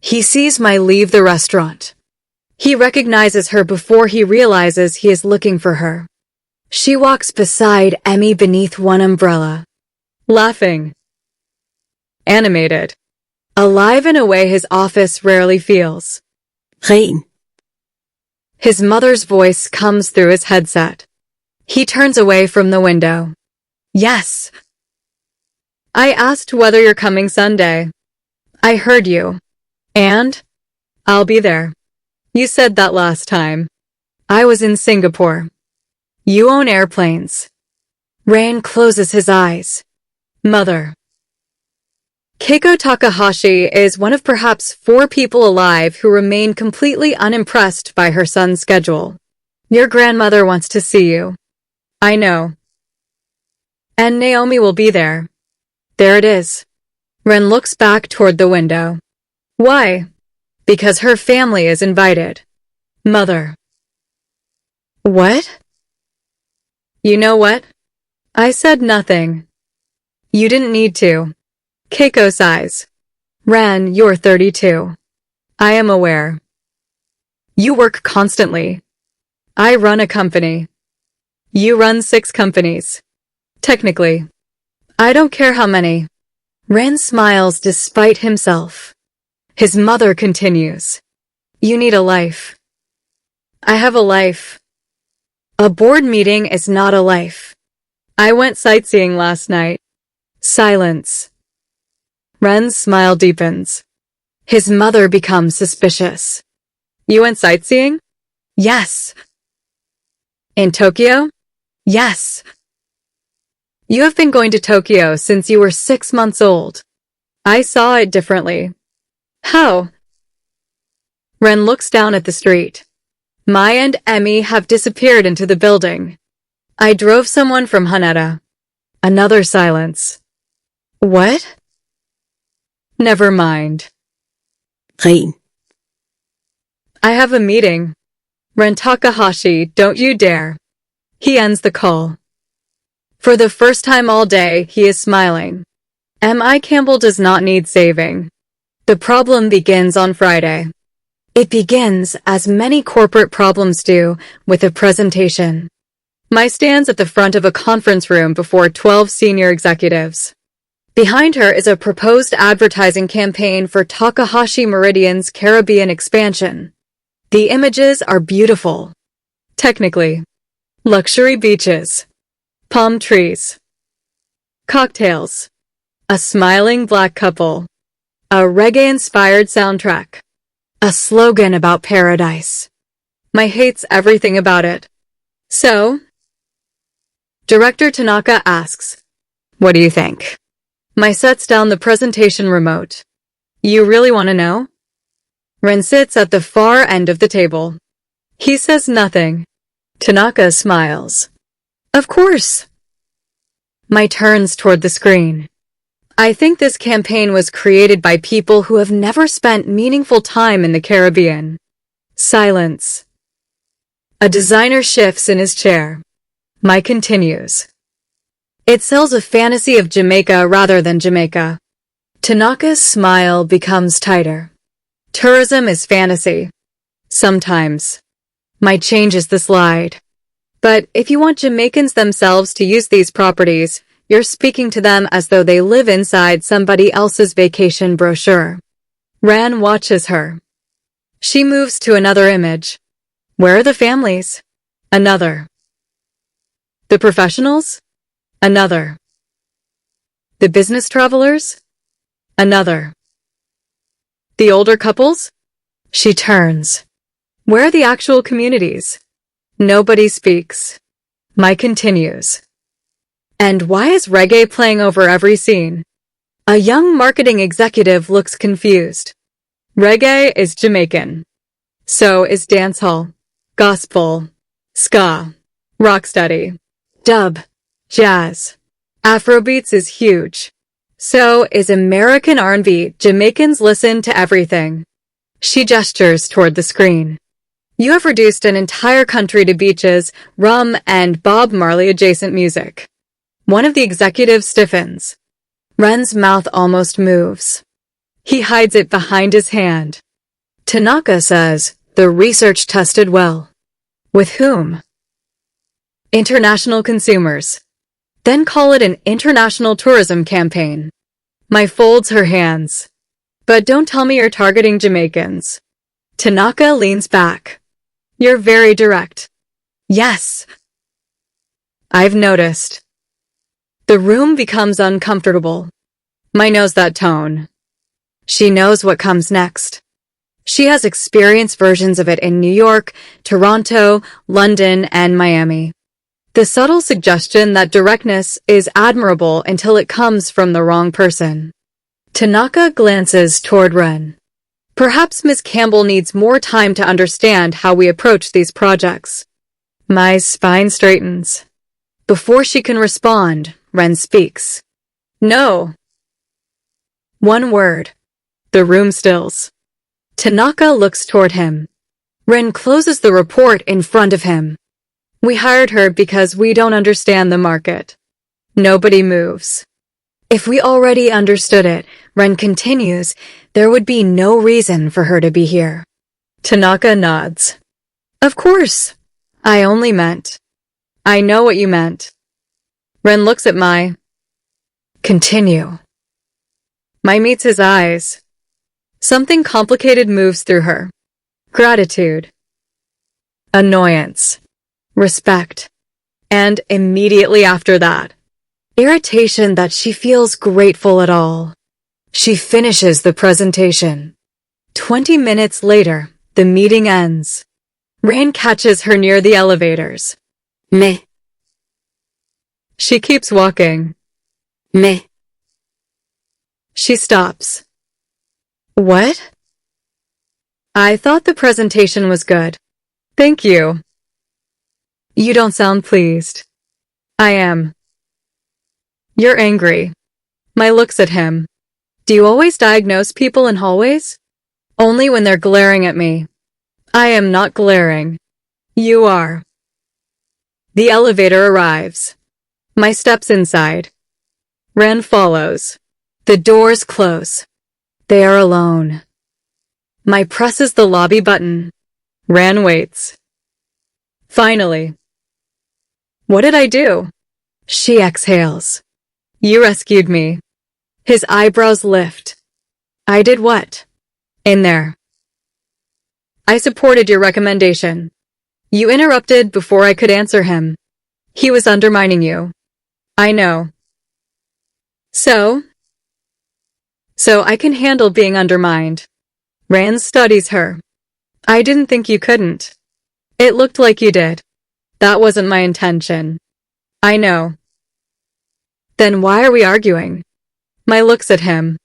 He sees Mai leave the restaurant. He recognizes her before he realizes he is looking for her. She walks beside Emmy beneath one umbrella, laughing. Animated. Alive in a way his office rarely feels. Ren. His mother's voice comes through his headset. He turns away from the window. Yes. I asked whether you're coming Sunday. I heard you. And? I'll be there. You said that last time. I was in Singapore. You own airplanes. Ren closes his eyes. Mother. Keiko Takahashi is one of perhaps 4 people alive who remain completely unimpressed by her son's schedule. Your grandmother wants to see you. I know. And Naomi will be there. There it is. Ren looks back toward the window. Why? Because her family is invited. Mother. What? You know what? I said nothing. You didn't need to. Keiko sighs. Ren, you're 32. I am aware. You work constantly. I run a company. You run 6 companies. Technically. I don't care how many. Ren smiles despite himself. His mother continues. You need a life. I have a life. A board meeting is not a life. I went sightseeing last night. Silence. Ren's smile deepens. His mother becomes suspicious. You went sightseeing? Yes. In Tokyo? Yes. You have been going to Tokyo since you were 6 months old. I saw it differently. How? Ren looks down at the street. Mai and Emmy have disappeared into the building. I drove someone from Haneda. Another silence. What? Never mind. Ren. I have a meeting. Ren Takahashi, don't you dare. He ends the call. For the first time all day, he is smiling. Mai Campbell does not need saving. The problem begins on Friday. It begins, as many corporate problems do, with a presentation. Mai stands at the front of a conference room before 12 senior executives. Behind her is a proposed advertising campaign for Takahashi Meridian's Caribbean expansion. The images are beautiful. Technically. Luxury beaches. Palm trees. Cocktails. A smiling black couple. A reggae-inspired soundtrack. A slogan about paradise. Mai hates everything about it. So? Director Tanaka asks, what do you think? Mai sets down the presentation remote. You really want to know? Ren sits at the far end of the table. He says nothing. Tanaka smiles. Of course. Mai turns toward the screen. I think this campaign was created by people who have never spent meaningful time in the Caribbean. Silence. A designer shifts in his chair. Mai continues. It sells a fantasy of Jamaica rather than Jamaica. Tanaka's smile becomes tighter. Tourism is fantasy. Sometimes. Mai changes the slide. But if you want Jamaicans themselves to use these properties, you're speaking to them as though they live inside somebody else's vacation brochure. Ran watches her. She moves to another image. Where are the families? Another. The professionals? Another. The business travelers? Another. The older couples? She turns. Where are the actual communities? Nobody speaks. Mai continues. And why is reggae playing over every scene? A young marketing executive looks confused. Reggae is Jamaican. So is dancehall, gospel, ska, rocksteady, dub, jazz. Afrobeats is huge. So is American R&B. Jamaicans listen to everything. She gestures toward the screen. You have reduced an entire country to beaches, rum, and Bob Marley adjacent music. One of the executives stiffens. Ren's mouth almost moves. He hides it behind his hand. Tanaka says, the research tested well. With whom? International consumers. Then call it an international tourism campaign. Mai folds her hands. But don't tell me you're targeting Jamaicans. Tanaka leans back. You're very direct. Yes. I've noticed. The room becomes uncomfortable. Mai knows that tone. She knows what comes next. She has experienced versions of it in New York, Toronto, London, and Miami. The subtle suggestion that directness is admirable until it comes from the wrong person. Tanaka glances toward Ren. Perhaps Ms. Campbell needs more time to understand how we approach these projects. Mai's spine straightens. Before she can respond, Ren speaks. No. One word. The room stills. Tanaka looks toward him. Ren closes the report in front of him. We hired her because we don't understand the market. Nobody moves. If we already understood it, Ren continues, there would be no reason for her to be here. Tanaka nods. Of course. I only meant. I know what you meant. Ren looks at Mai. Continue. Mai meets his eyes. Something complicated moves through her. Gratitude. Annoyance. Respect. And immediately after that, irritation that she feels grateful at all. She finishes the presentation. 20 minutes later, the meeting ends. Rain catches her near the elevators. Me. She keeps walking. Me. She stops. What? I thought the presentation was good. Thank you. You don't sound pleased. I am. You're angry. Mai looks at him. Do you always diagnose people in hallways? Only when they're glaring at me. I am not glaring. You are. The elevator arrives. Mai steps inside. Ren follows. The doors close. They are alone. Mai presses the lobby button. Ren waits. Finally. What did I do? She exhales. You rescued me. His eyebrows lift. I did what? In there. I supported your recommendation. You interrupted before I could answer him. He was undermining you. I know. So I can handle being undermined. Rand studies her. I didn't think you couldn't. It looked like you did. That wasn't my intention. I know. Then why are we arguing? Mai looks at him.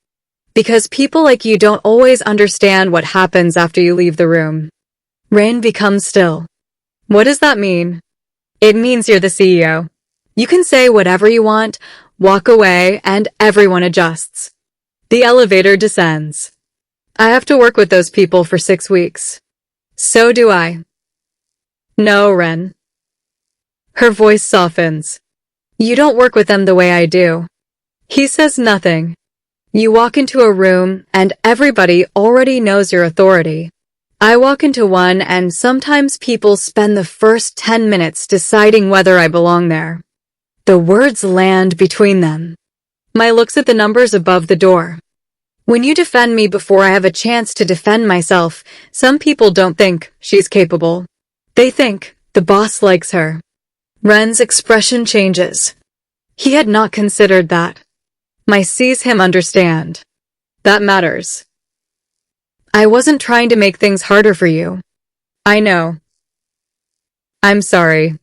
Because people like you don't always understand what happens after you leave the room. Rain becomes still. What does that mean? It means you're the CEO. You can say whatever you want, walk away, and everyone adjusts. The elevator descends. I have to work with those people for 6 weeks. So do I. No, Ren. Her voice softens. You don't work with them the way I do. He says nothing. You walk into a room and everybody already knows your authority. I walk into one and sometimes people spend the first 10 minutes deciding whether I belong there. The words land between them. Mai looks at the numbers above the door. When you defend me before I have a chance to defend myself, some people don't think she's capable. They think the boss likes her. Ren's expression changes. He had not considered that. Mai sees him understand. That matters. I wasn't trying to make things harder for you. I know. I'm sorry.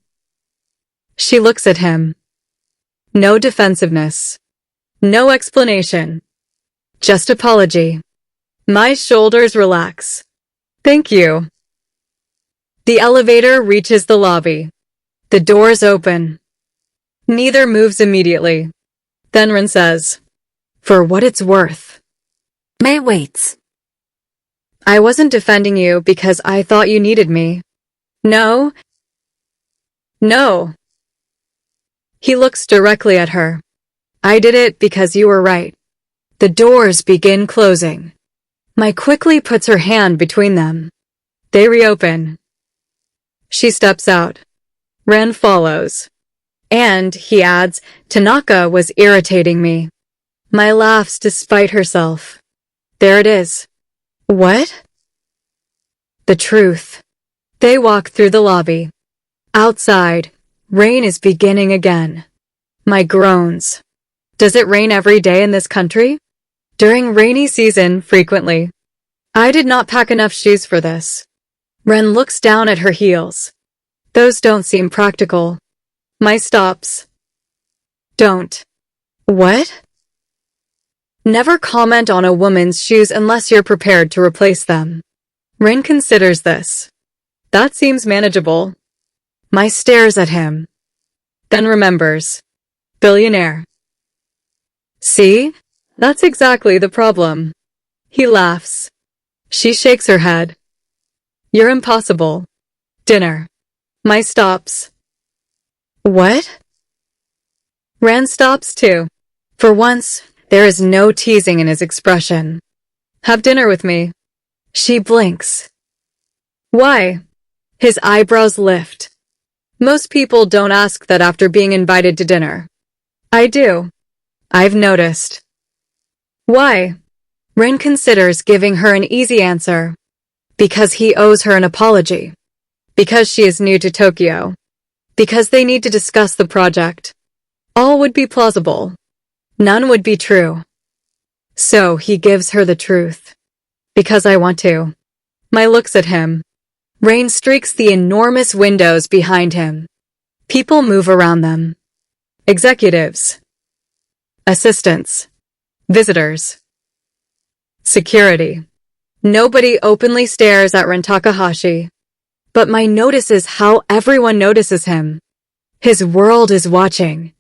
She looks at him. No defensiveness. No explanation. Just apology. My shoulders relax. Thank you. The elevator reaches the lobby. The doors open. Neither moves immediately. Then Ren says, for what it's worth. Mai waits. I wasn't defending you because I thought you needed me. No. No. He looks directly at her. I did it because you were right. The doors begin closing. Mai quickly puts her hand between them. They reopen. She steps out. Ren follows. And, he adds, Tanaka was irritating me. Mai laughs despite herself. There it is. What? The truth. They walk through the lobby. Outside, rain is beginning again. Mai groans. Does it rain every day in this country? During rainy season, frequently. I did not pack enough shoes for this. Ren looks down at her heels. Those don't seem practical. Mai stops. Don't. What? Never comment on a woman's shoes unless you're prepared to replace them. Ren considers this. That seems manageable. Mai stares at him. Then remembers. Billionaire. See? That's exactly the problem. He laughs. She shakes her head. You're impossible. Dinner. Mai stops. What? Ren stops too. For once, there is no teasing in his expression. Have dinner with me. She blinks. Why? His eyebrows lift. Most people don't ask that after being invited to dinner. I do. I've noticed. Why? Ren considers giving her an easy answer. Because he owes her an apology. Because she is new to Tokyo. Because they need to discuss the project. All would be plausible. None would be true. So he gives her the truth. Because I want to. Mai looks at him. Rain streaks the enormous windows behind him. People move around them. Executives. Assistants. Visitors. Security. Nobody openly stares at Ren Takahashi. But Mai notices how everyone notices him. His world is watching.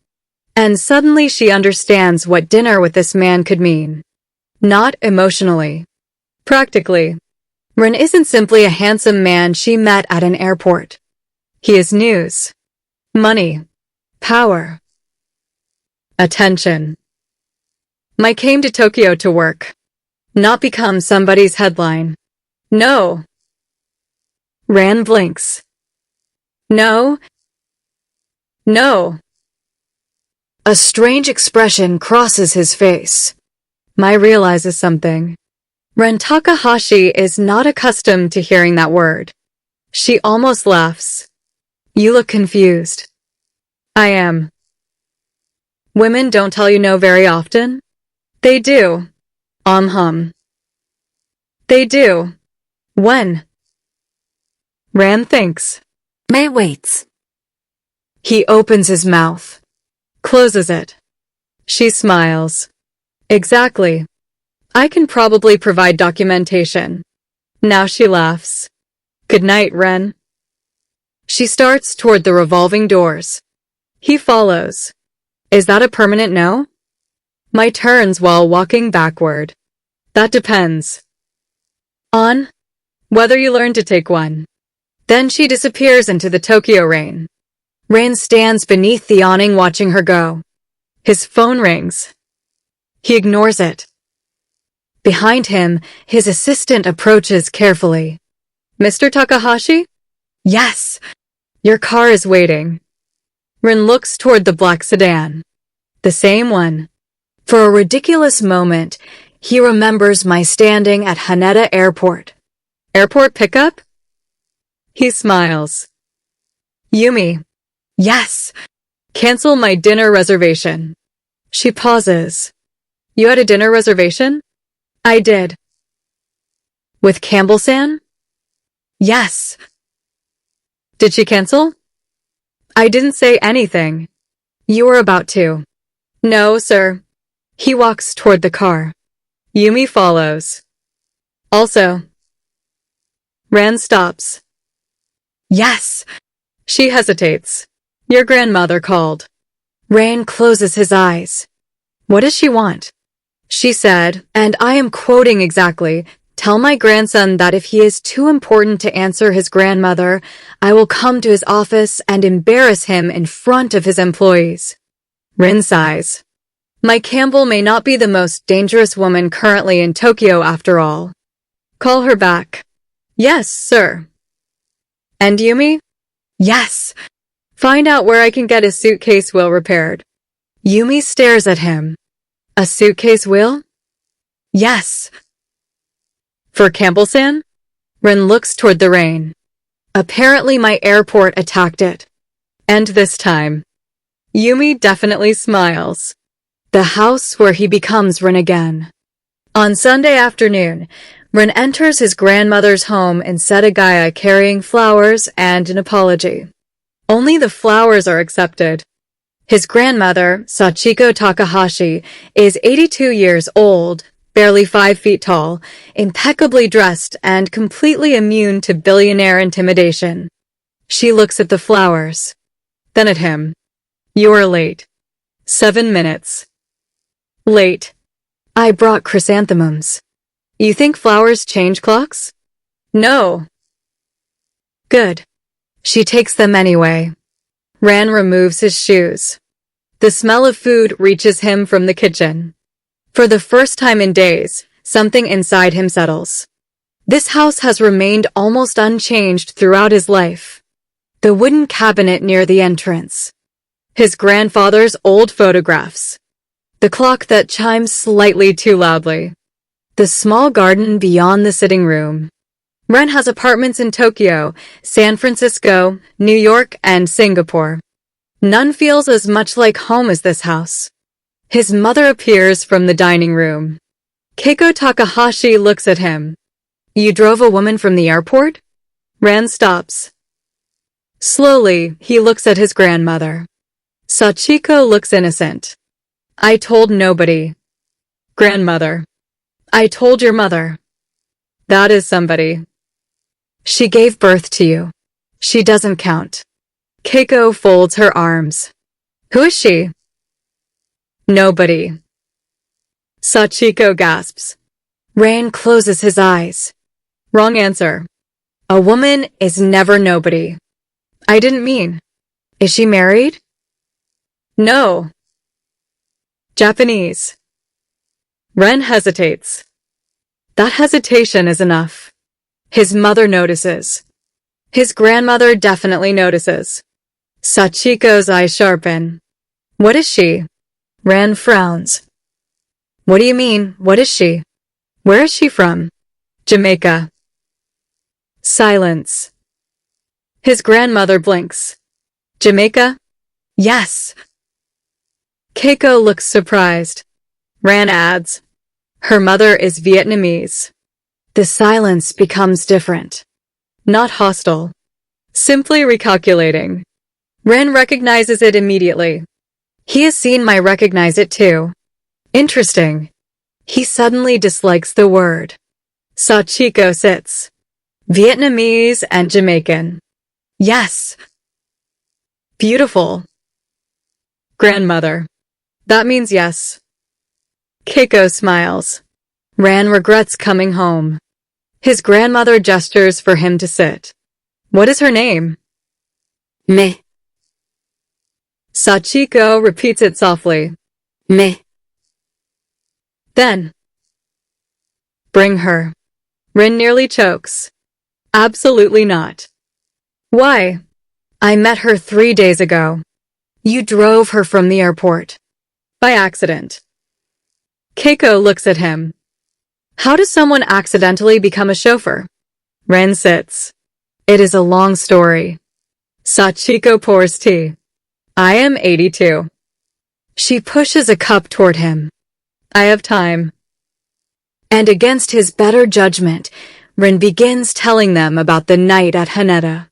And suddenly she understands what dinner with this man could mean. Not emotionally. Practically. Ren isn't simply a handsome man she met at an airport. He is news. Money. Power. Attention. Mai came to Tokyo to work. Not become somebody's headline. No. Ran blinks. No. No. A strange expression crosses his face. Mai realizes something. Ren Takahashi is not accustomed to hearing that word. She almost laughs. You look confused. I am. Women don't tell you no very often? They do. They do. When? Ran thinks. May waits. He opens his mouth. Closes it. She smiles. Exactly. I can probably provide documentation. Now she laughs. Good night, Ren. She starts toward the revolving doors. He follows. Is that a permanent no? Mai turns while walking backward. That depends. On whether you learn to take one. Then she disappears into the Tokyo rain. Rain stands beneath the awning watching her go. His phone rings. He ignores it. Behind him, his assistant approaches carefully. Mr. Takahashi? Yes. Your car is waiting. Ren looks toward the black sedan. The same one. For a ridiculous moment, he remembers Mai standing at Haneda Airport. Airport pickup? He smiles. Yumi. Yes. Cancel my dinner reservation. She pauses. You had a dinner reservation? I did. With Campbell-san? Yes. Did she cancel? I didn't say anything. You were about to. No, sir. He walks toward the car. Yumi follows. Also. Ran stops. Yes. She hesitates. Your grandmother called. Ran closes his eyes. What does she want? She said, and I am quoting exactly, tell my grandson that if he is too important to answer his grandmother, I will come to his office and embarrass him in front of his employees. Rin sighs. Mai Campbell may not be the most dangerous woman currently in Tokyo after all. Call her back. Yes, sir. And Yumi? Yes. Find out where I can get his suitcase wheel repaired. Yumi stares at him. A suitcase wheel? Yes. For Campbell-san? Ren looks toward the rain. Apparently my airport attacked it. And this time. Yumi definitely smiles. The house where he becomes Ren again. On Sunday afternoon, Ren enters his grandmother's home in Setagaya carrying flowers and an apology. Only the flowers are accepted. His grandmother, Sachiko Takahashi, is 82 years old, barely 5 feet tall, impeccably dressed, and completely immune to billionaire intimidation. She looks at the flowers. Then at him. You are late. 7 minutes. Late. I brought chrysanthemums. You think flowers change clocks? No. Good. She takes them anyway. Ran removes his shoes. The smell of food reaches him from the kitchen. For the first time in days, something inside him settles. This house has remained almost unchanged throughout his life. The wooden cabinet near the entrance. His grandfather's old photographs. The clock that chimes slightly too loudly. The small garden beyond the sitting room. Ren has apartments in Tokyo, San Francisco, New York, and Singapore. None feels as much like home as this house. His mother appears from the dining room. Keiko Takahashi looks at him. You drove a woman from the airport? Ren stops. Slowly, he looks at his grandmother. Sachiko looks innocent. I told nobody. Grandmother. I told your mother. That is somebody. She gave birth to you. She doesn't count. Keiko folds her arms. Who is she? Nobody. Sachiko gasps. Ren closes his eyes. Wrong answer. A woman is never nobody. I didn't mean. Is she married? No. Japanese. Ren hesitates. That hesitation is enough. His mother notices. His grandmother definitely notices. Sachiko's eyes sharpen. What is she? Ren frowns. What do you mean, what is she? Where is she from? Jamaica. Silence. His grandmother blinks. Jamaica? Yes. Keiko looks surprised. Ren adds. Her mother is Vietnamese. The silence becomes different. Not hostile. Simply recalculating. Ren recognizes it immediately. He has seen Mai recognize it too. Interesting. He suddenly dislikes the word. Sachiko sits. Vietnamese and Jamaican. Yes. Beautiful. Grandmother. That means yes. Keiko smiles. Ren regrets coming home. His grandmother gestures for him to sit. What is her name? Me. Sachiko repeats it softly. Me. Then. Bring her. Ren nearly chokes. Absolutely not. Why? I met her 3 days ago. You drove her from the airport. By accident. Keiko looks at him. How does someone accidentally become a chauffeur? Ren sits. It is a long story. Sachiko pours tea. I am 82. She pushes a cup toward him. I have time. And against his better judgment, Ren begins telling them about the night at Haneda.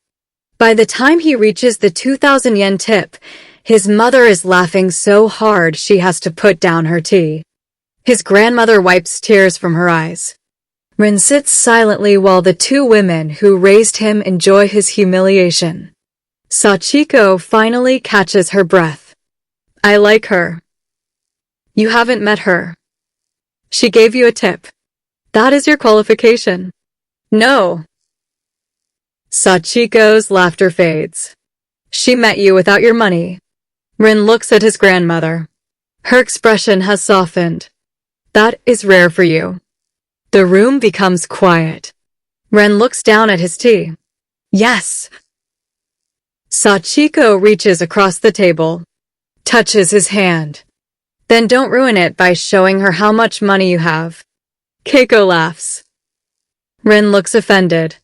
By the time he reaches the 2,000 yen tip, his mother is laughing so hard she has to put down her tea. His grandmother wipes tears from her eyes. Ren sits silently while the two women who raised him enjoy his humiliation. Sachiko finally catches her breath. I like her. You haven't met her. She gave you a tip. That is your qualification. No. Sachiko's laughter fades. She met you without your money. Ren looks at his grandmother. Her expression has softened. That is rare for you. The room becomes quiet. Ren looks down at his tea. Yes. Sachiko reaches across the table, touches his hand. Then don't ruin it by showing her how much money you have. Keiko laughs. Ren looks offended.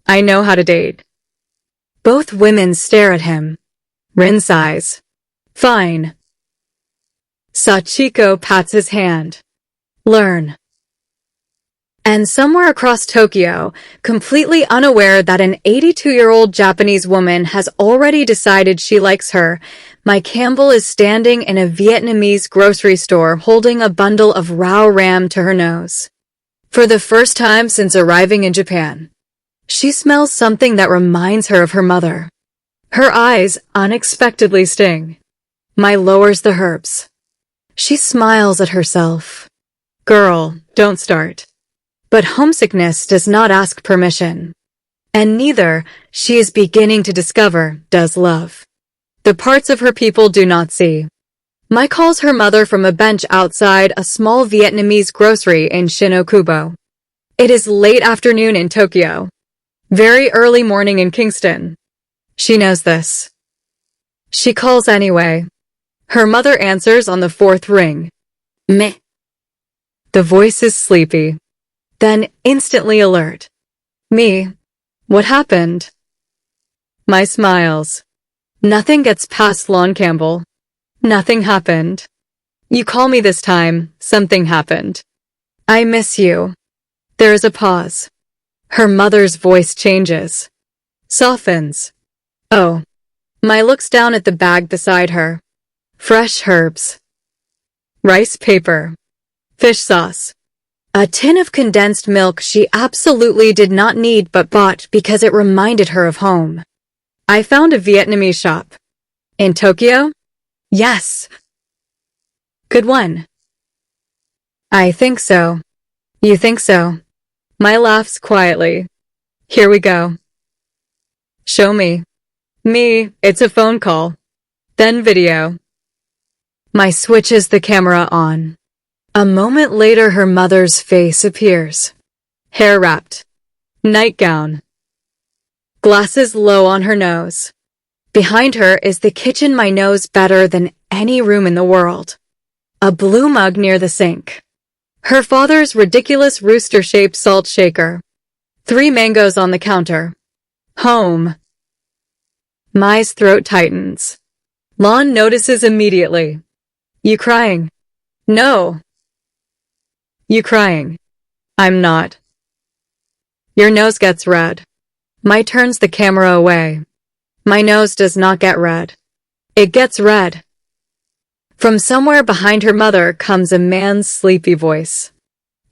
I know how to date. Both women stare at him. Ren sighs. Fine. Sachiko pats his hand. Learn. And somewhere across Tokyo, completely unaware that an 82-year-old Japanese woman has already decided she likes her, Mai Campbell is standing in a Vietnamese grocery store holding a bundle of raw ram to her nose. For the first time since arriving in Japan, she smells something that reminds her of her mother. Her eyes unexpectedly sting. Mai lowers the herbs. She smiles at herself. Girl, don't start. But homesickness does not ask permission. And neither, she is beginning to discover, does love. The parts of her people do not see. Mai calls her mother from a bench outside a small Vietnamese grocery in Shinokubo. It is late afternoon in Tokyo. Very early morning in Kingston. She knows this. She calls anyway. Her mother answers on the fourth ring. Mais. The voice is sleepy, then instantly alert. Me. What happened? Mai smiles. Nothing gets past Mai Campbell. Nothing happened. You call me this time, something happened. I miss you. There is a pause. Her mother's voice changes. Softens. Oh. Mai looks down at the bag beside her. Fresh herbs. Rice paper. Fish sauce. A tin of condensed milk she absolutely did not need but bought because it reminded her of home. I found a Vietnamese shop. In Tokyo? Yes. Good one. I think so. You think so? Mai laughs quietly. Here we go. Show me. Me, it's a phone call. Then video. Mai switches the camera on. A moment later her mother's face appears. Hair wrapped. Nightgown. Glasses low on her nose. Behind her is the kitchen Mai knows better than any room in the world. A blue mug near the sink. Her father's ridiculous rooster-shaped salt shaker. 3 mangoes on the counter. Home. Mai's throat tightens. Lon notices immediately. You crying? No. You crying? I'm not. Your nose gets red. Mai turns the camera away. My nose does not get red. It gets red. From somewhere behind her mother comes a man's sleepy voice.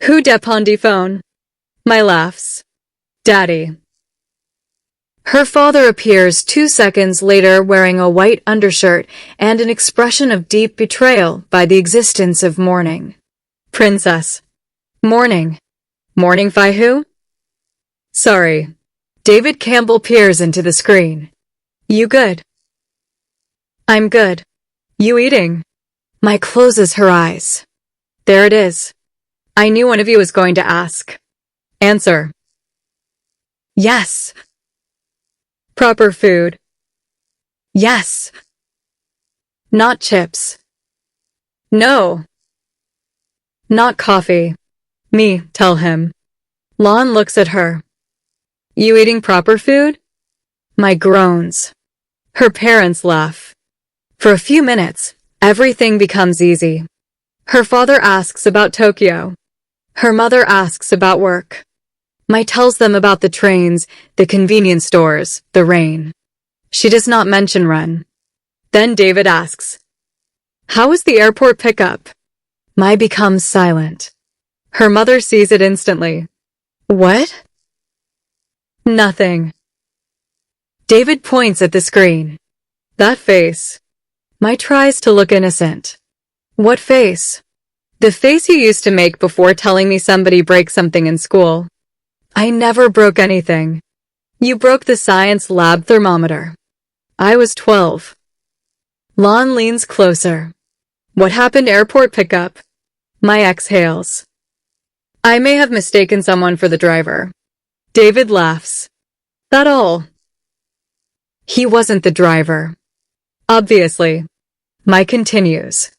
Who depend the phone? Mai laughs. Daddy. Her father appears 2 seconds later wearing a white undershirt and an expression of deep betrayal by the existence of morning. Princess. Morning. Morning fi who? Sorry. David Campbell peers into the screen. You good? I'm good. You eating? Mai closes her eyes. There it is. I knew one of you was going to ask. Answer. Yes. Proper food. Yes. Not chips. No. Not coffee. Me, tell him. Lon looks at her. You eating proper food? Mai groans. Her parents laugh. For a few minutes, everything becomes easy. Her father asks about Tokyo. Her mother asks about work. Mai tells them about the trains, the convenience stores, the rain. She does not mention Ren. Then David asks, how was the airport pickup? Mai becomes silent. Her mother sees it instantly. What? Nothing. David points at the screen. That face. Mai tries to look innocent. What face? The face you used to make before telling me somebody breaks something in school. I never broke anything. You broke the science lab thermometer. I was 12. Lon leans closer. What happened airport pickup? Mai exhales. I may have mistaken someone for the driver. David laughs. That all? He wasn't the driver. Obviously. Mai continues.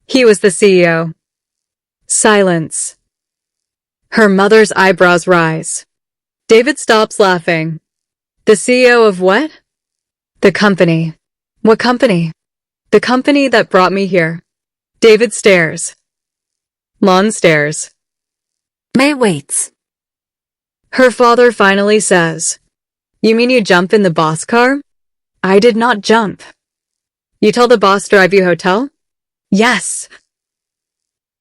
He was the CEO. Silence. Her mother's eyebrows rise. David stops laughing. The CEO of what? The company. What company? The company that brought me here. David stares. Lon stares. Mai waits. Her father finally says, You mean you jump in the boss car? I did not jump. You tell the boss drive you hotel? Yes.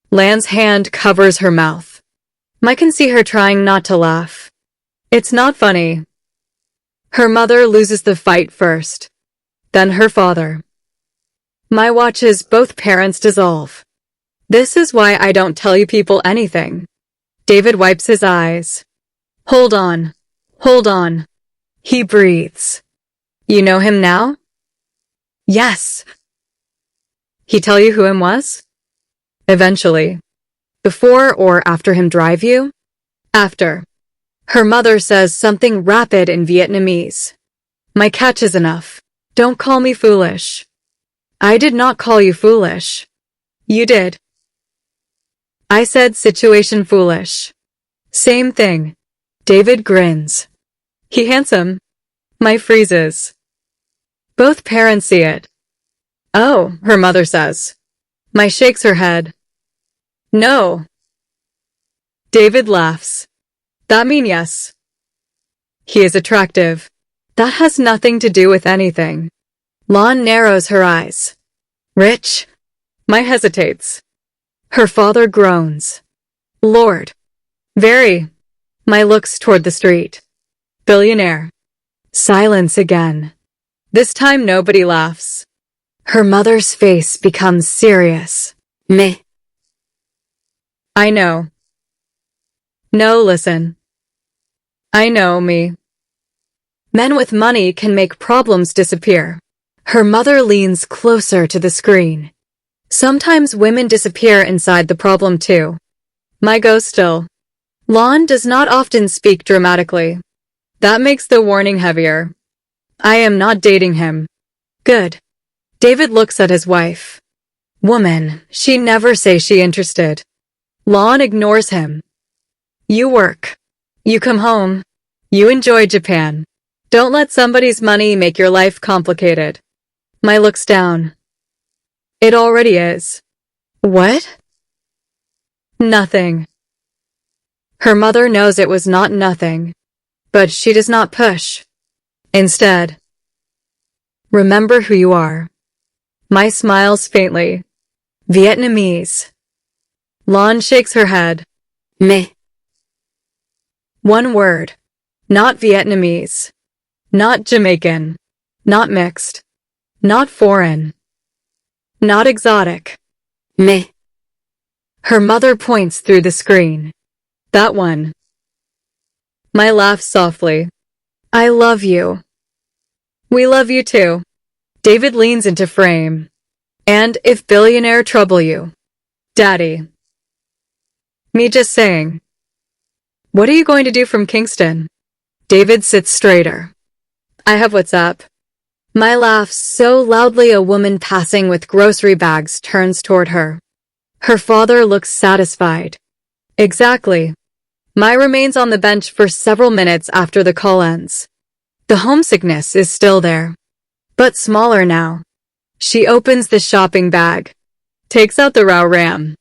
Lan's hand covers her mouth. Mai can see her trying not to laugh. It's not funny. Her mother loses the fight first. Then her father. Mai watches both parents dissolve. This is why I don't tell you people anything. David wipes his eyes. Hold on. Hold on. He breathes. You know him now? Yes. He tell you who him was? Eventually. Before or after him drive you? After. Her mother says something rapid in Vietnamese. My catch is enough. Don't call me foolish. I did not call you foolish. You did. I said situation foolish. Same thing. David grins. He handsome. My freezes. Both parents see it. Oh, her mother says. Mai shakes her head. No. David laughs. That mean yes. He is attractive. That has nothing to do with anything. Lon narrows her eyes. Rich? Mai hesitates. Her father groans. Lord. Very. Mai looks toward the street. Billionaire. Silence again. This time nobody laughs. Her mother's face becomes serious. Me. I know. No, listen. I know me. Men with money can make problems disappear. Her mother leans closer to the screen. Sometimes women disappear inside the problem too. Mai goes still. Lon does not often speak dramatically. That makes the warning heavier. I am not dating him. Good. David looks at his wife. Woman, she never say she interested. Lon ignores him. You work. You come home. You enjoy Japan. Don't let somebody's money make your life complicated. Mai looks down. It already is. What? Nothing. Her mother knows it was not nothing, but she does not push. Instead, remember who you are. Mai smiles faintly. Vietnamese. Lon shakes her head. Me. One word. Not Vietnamese. Not Jamaican. Not mixed. Not foreign. Not exotic. Me. Her mother points through the screen. That one. Mai laughs softly. I love you. We love you too. David leans into frame. And if Billionaire trouble you. Daddy. Me just saying. What are you going to do from Kingston? David sits straighter. I have WhatsApp. Mai laughs so loudly a woman passing with grocery bags turns toward her. Her father looks satisfied. Exactly. Mai remains on the bench for several minutes after the call ends. The homesickness is still there, but smaller now. She opens the shopping bag, takes out the raw ram,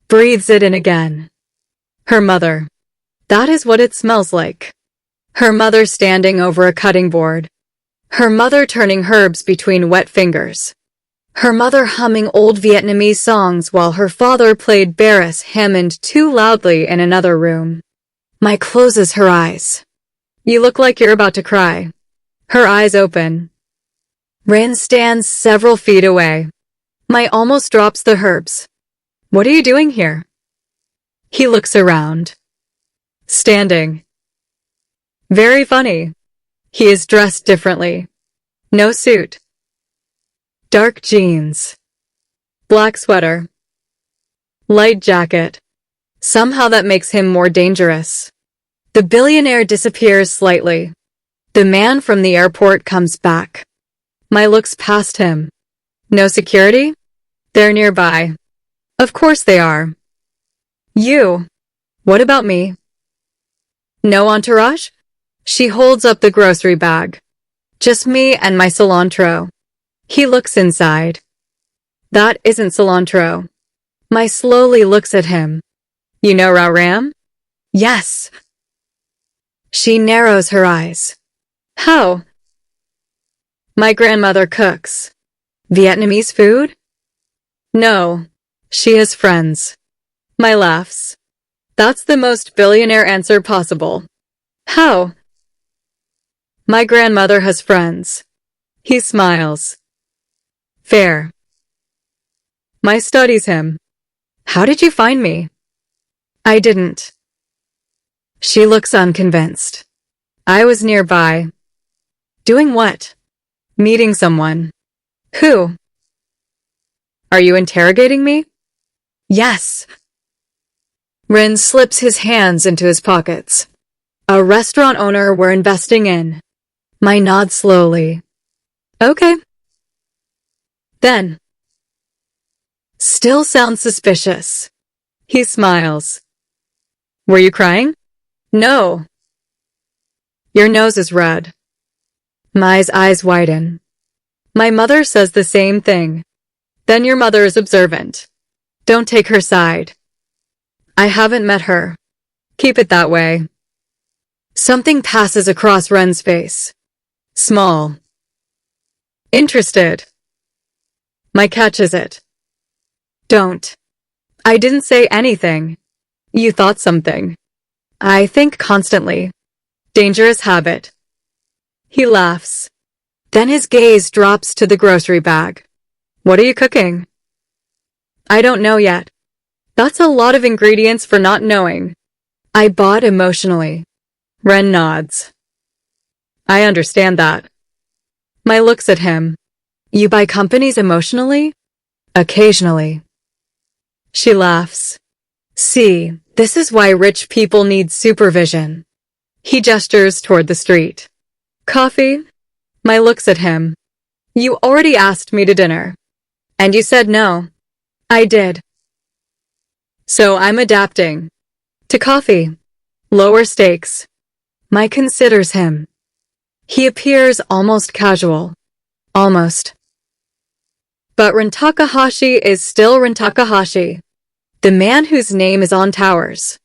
breathes it in again. Her mother. That is what it smells like. Her mother standing over a cutting board. Her mother turning herbs between wet fingers. Her mother humming old Vietnamese songs while her father played Barris Hammond too loudly in another room. Mai closes her eyes. You look like you're about to cry. Her eyes open. Ren stands several feet away. Mai almost drops the herbs. What are you doing here? He looks around. Standing. Very funny. He is dressed differently. No suit. Dark jeans. Black sweater. Light jacket. Somehow that makes him more dangerous. The billionaire disappears slightly. The man from the airport comes back. Mai looks past him. No security? They're nearby. Of course they are. You. What about me? No entourage? She holds up the grocery bag. Just me and my cilantro. He looks inside. That isn't cilantro. Mai slowly looks at him. You know Rao Ram? Yes. She narrows her eyes. How? My grandmother cooks. Vietnamese food? No. She has friends. Mai laughs. That's the most billionaire answer possible. How? My grandmother has friends. He smiles. Fair. Mai studies him. How did you find me? I didn't. She looks unconvinced. I was nearby. Doing what? Meeting someone. Who? Are you interrogating me? Yes. Ren slips his hands into his pockets. A restaurant owner we're investing in. Mai nods slowly. Okay. Then. Still sounds suspicious. He smiles. Were you crying? No. Your nose is red. Mai's eyes widen. My mother says the same thing. Then your mother is observant. Don't take her side. I haven't met her. Keep it that way. Something passes across Ren's face. Small. Interested. Mai catches it. Don't. I didn't say anything. You thought something. I think constantly. Dangerous habit. He laughs. Then his gaze drops to the grocery bag. What are you cooking? I don't know yet. That's a lot of ingredients for not knowing. I bought emotionally. Ren nods. I understand that. Mai looks at him. You buy companies emotionally? Occasionally. She laughs. See, this is why rich people need supervision. He gestures toward the street. Coffee? Mai looks at him. You already asked me to dinner. And you said no. I did. So I'm adapting. To coffee. Lower stakes. Mai considers him. He appears almost casual. Almost. But Ren Takahashi is still Ren Takahashi. The man whose name is on towers.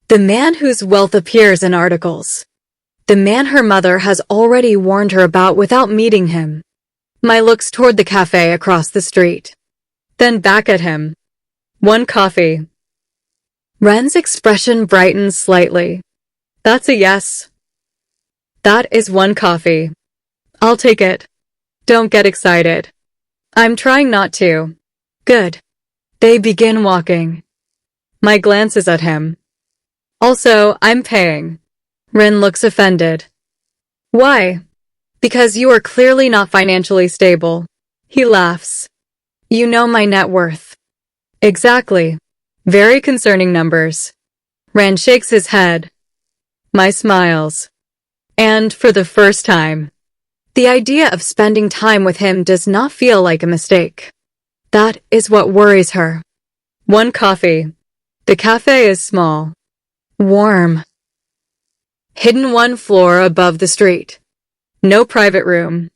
The man whose wealth appears in articles. The man her mother has already warned her about without meeting him. Mai looks toward the cafe across the street. Then back at him. One coffee. Ren's expression brightens slightly. That's a yes. That is one coffee. I'll take it. Don't get excited. I'm trying not to. Good. They begin walking. Mai glances at him. Also, I'm paying. Ren looks offended. Why? Because you are clearly not financially stable. He laughs. You know my net worth. Exactly. Very concerning numbers. Ren shakes his head. Mai smiles. And for the first time, the idea of spending time with him does not feel like a mistake. That is what worries her. One coffee. The cafe is small. Warm. Hidden one floor above the street. No private room.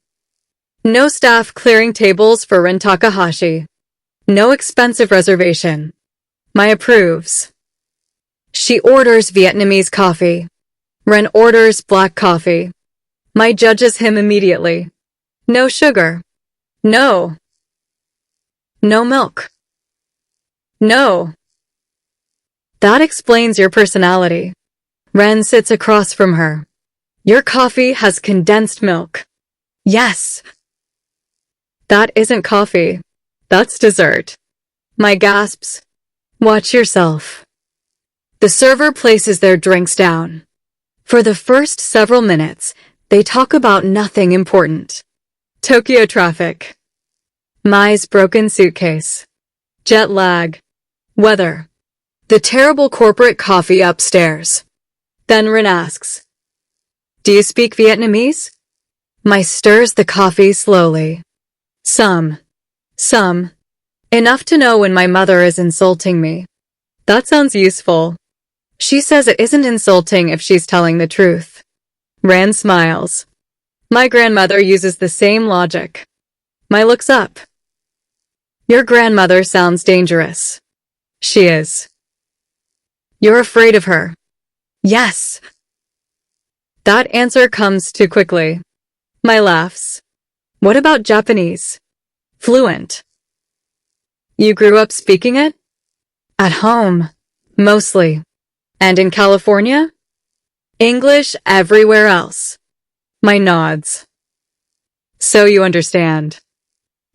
No staff clearing tables for Ren Takahashi. No expensive reservation. Mai approves. She orders Vietnamese coffee. Ren orders black coffee. Mai judges him immediately. No sugar. No. No milk. No. That explains your personality. Ren sits across from her. Your coffee has condensed milk. Yes. That isn't coffee. That's dessert. Mai gasps. Watch yourself. The server places their drinks down. For the first several minutes, they talk about nothing important. Tokyo traffic. Mai's broken suitcase. Jet lag. Weather. The terrible corporate coffee upstairs. Then Ren asks, do you speak Vietnamese? Mai stirs the coffee slowly. Some. Enough to know when my mother is insulting me. That sounds useful. She says it isn't insulting if she's telling the truth. Ren smiles. My grandmother uses the same logic. Mai looks up. Your grandmother sounds dangerous. She is. You're afraid of her. Yes. That answer comes too quickly. Mai laughs. What about Japanese? Fluent. You grew up speaking it? At home. Mostly. And in California? English everywhere else. Mai nods. So you understand.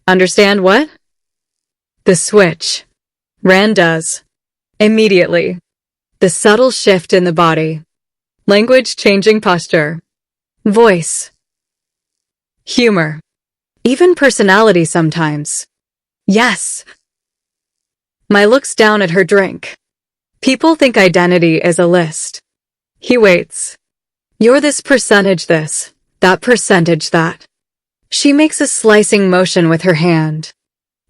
Understand what? The switch. Ren does. Immediately. The subtle shift in the body. Language changing posture. Voice. Humor. Even personality sometimes. Yes. Mai looks down at her drink. People think identity is a list. He waits. You're this percentage this, that percentage that. She makes a slicing motion with her hand,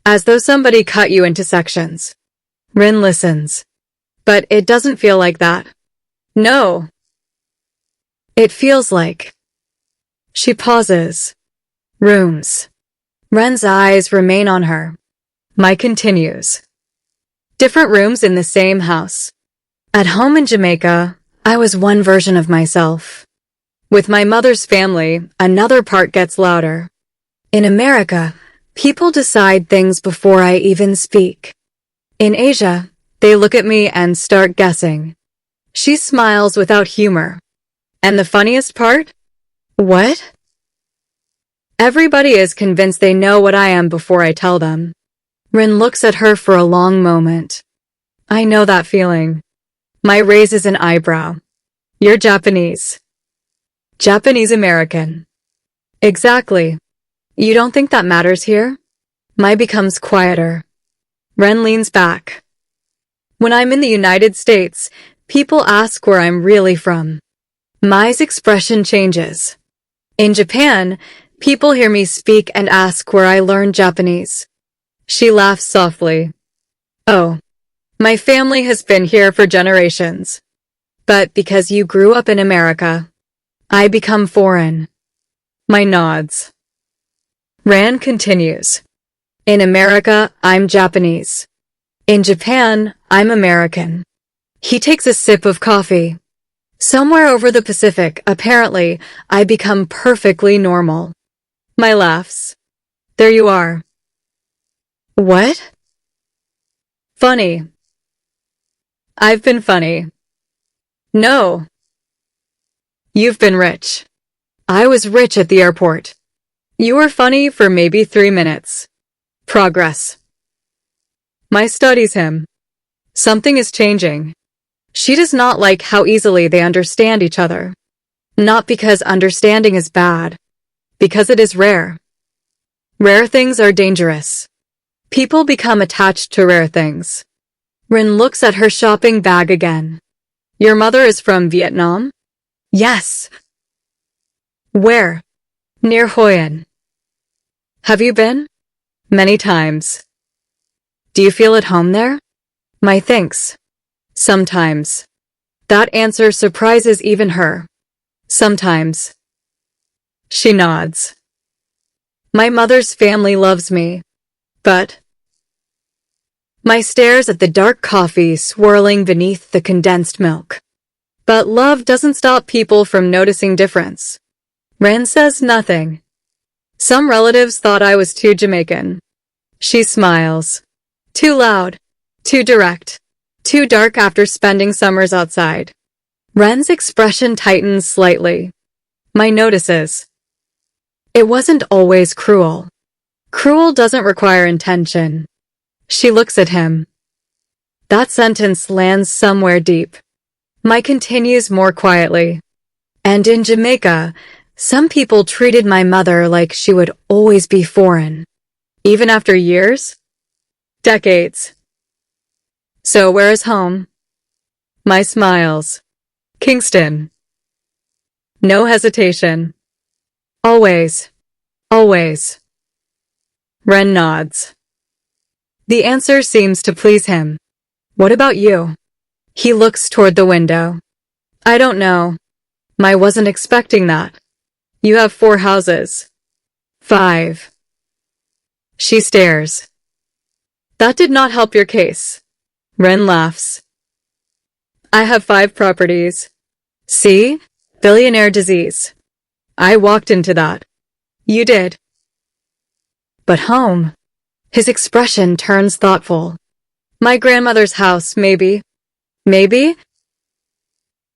as though somebody cut you into sections. Ren listens. But it doesn't feel like that. No. It feels like. She pauses. Rooms. Ren's eyes remain on her. Mai continues. Different rooms in the same house. At home in Jamaica, I was one version of myself. With my mother's family, another part gets louder. In America, people decide things before I even speak. In Asia, they look at me and start guessing. She smiles without humor. And the funniest part? What? Everybody is convinced they know what I am before I tell them. Ren looks at her for a long moment. I know that feeling. Mai raises an eyebrow. You're Japanese. Japanese-American. Exactly. You don't think that matters here? Mai becomes quieter. Ren leans back. When I'm in the United States, people ask where I'm really from. Mai's expression changes. In Japan, people hear me speak and ask where I learned Japanese. She laughs softly. Oh, my family has been here for generations. But because you grew up in America, I become foreign. Mai nods. Ran continues. In America, I'm Japanese. In Japan, I'm American. He takes a sip of coffee. Somewhere over the Pacific, apparently, I become perfectly normal. Mai laughs. There you are. What? Funny. I've been funny. No. You've been rich. I was rich at the airport. You were funny for maybe 3 minutes. Progress. Mai studies him. Something is changing. She does not like how easily they understand each other. Not because understanding is bad. Because it is rare. Rare things are dangerous. People become attached to rare things. Ren looks at her shopping bag again. Your mother is from Vietnam? Yes. Where? Near Hoi An. Have you been? Many times. Do you feel at home there? Mai thinks. Sometimes. That answer surprises even her. Sometimes. She nods. My mother's family loves me. But. Mai stares at the dark coffee swirling beneath the condensed milk. But love doesn't stop people from noticing difference. Ren says nothing. Some relatives thought I was too Jamaican. She smiles. Too loud. Too direct. Too dark after spending summers outside. Ren's expression tightens slightly. Mai notices. It wasn't always cruel. Cruel doesn't require intention. She looks at him. That sentence lands somewhere deep. Mai continues more quietly. And in Jamaica, some people treated my mother like she would always be foreign. Even after years? Decades. So where is home? Mai smiles. Kingston. No hesitation. Always. Always. Ren nods. The answer seems to please him. What about you? He looks toward the window. I don't know. Mai wasn't expecting that. You have 4 houses. 5. She stares. That did not help your case. Ren laughs. I have 5 properties. See? Billionaire disease. I walked into that. You did. But home. His expression turns thoughtful. My grandmother's house, maybe. Maybe?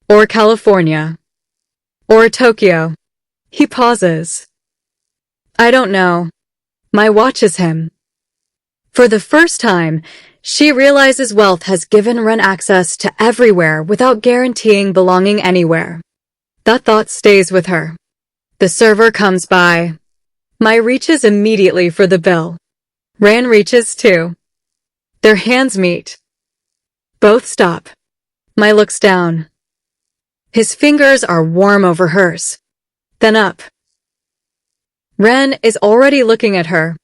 Or California. Or Tokyo. He pauses. I don't know. Mai watches him. For the first time, she realizes wealth has given Ren access to everywhere without guaranteeing belonging anywhere. That thought stays with her. The server comes by. Mai reaches immediately for the bill. Ran reaches too. Their hands meet. Both stop. Mai looks down. His fingers are warm over hers. Then up. Ren is already looking at her.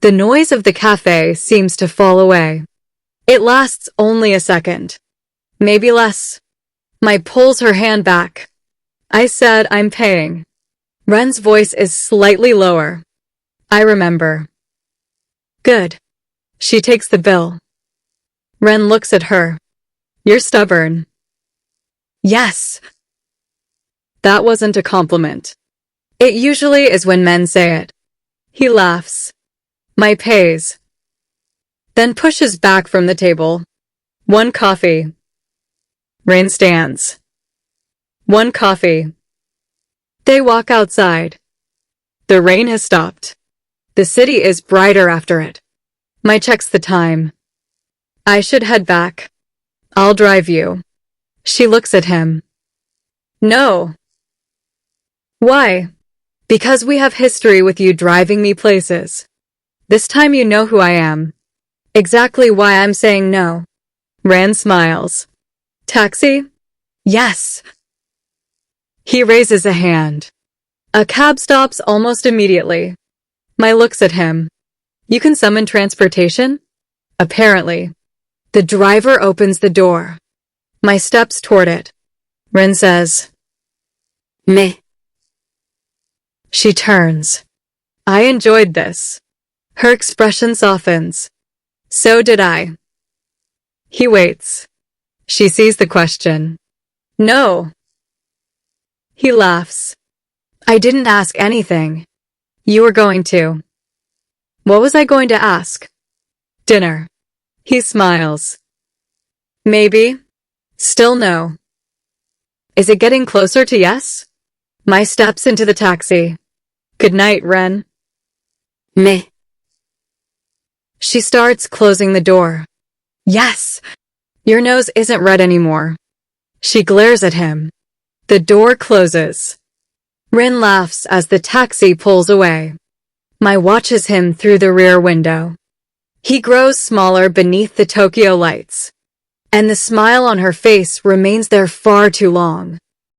The noise of the cafe seems to fall away. It lasts only a second. Maybe less. Mai pulls her hand back. I said I'm paying. Ren's voice is slightly lower. I remember. Good. She takes the bill. Ren looks at her. You're stubborn. Yes. That wasn't a compliment. It usually is when men say it. He laughs. Mai pays. Then pushes back from the table. 1 coffee. Ren stands. 1 coffee. They walk outside. The rain has stopped. The city is brighter after it. Mai checks the time. I should head back. I'll drive you. She looks at him. No. Why? Because we have history with you driving me places. This time you know who I am. Exactly why I'm saying no. Ren smiles. Taxi? Yes. He raises a hand. A cab stops almost immediately. Mai looks at him. You can summon transportation? Apparently. The driver opens the door. Mai steps toward it. Ren says, Mais. She turns. I enjoyed this. Her expression softens. So did I. He waits. She sees the question. No. He laughs. I didn't ask anything. You were going to. What was I going to ask? Dinner. He smiles. Maybe. Still no. Is it getting closer to yes? Mai steps into the taxi. Good night, Ren. Mais. She starts closing the door. Yes. Your nose isn't red anymore. She glares at him. The door closes. Ren laughs as the taxi pulls away. Mai watches him through the rear window. He grows smaller beneath the Tokyo lights. And the smile on her face remains there far too long.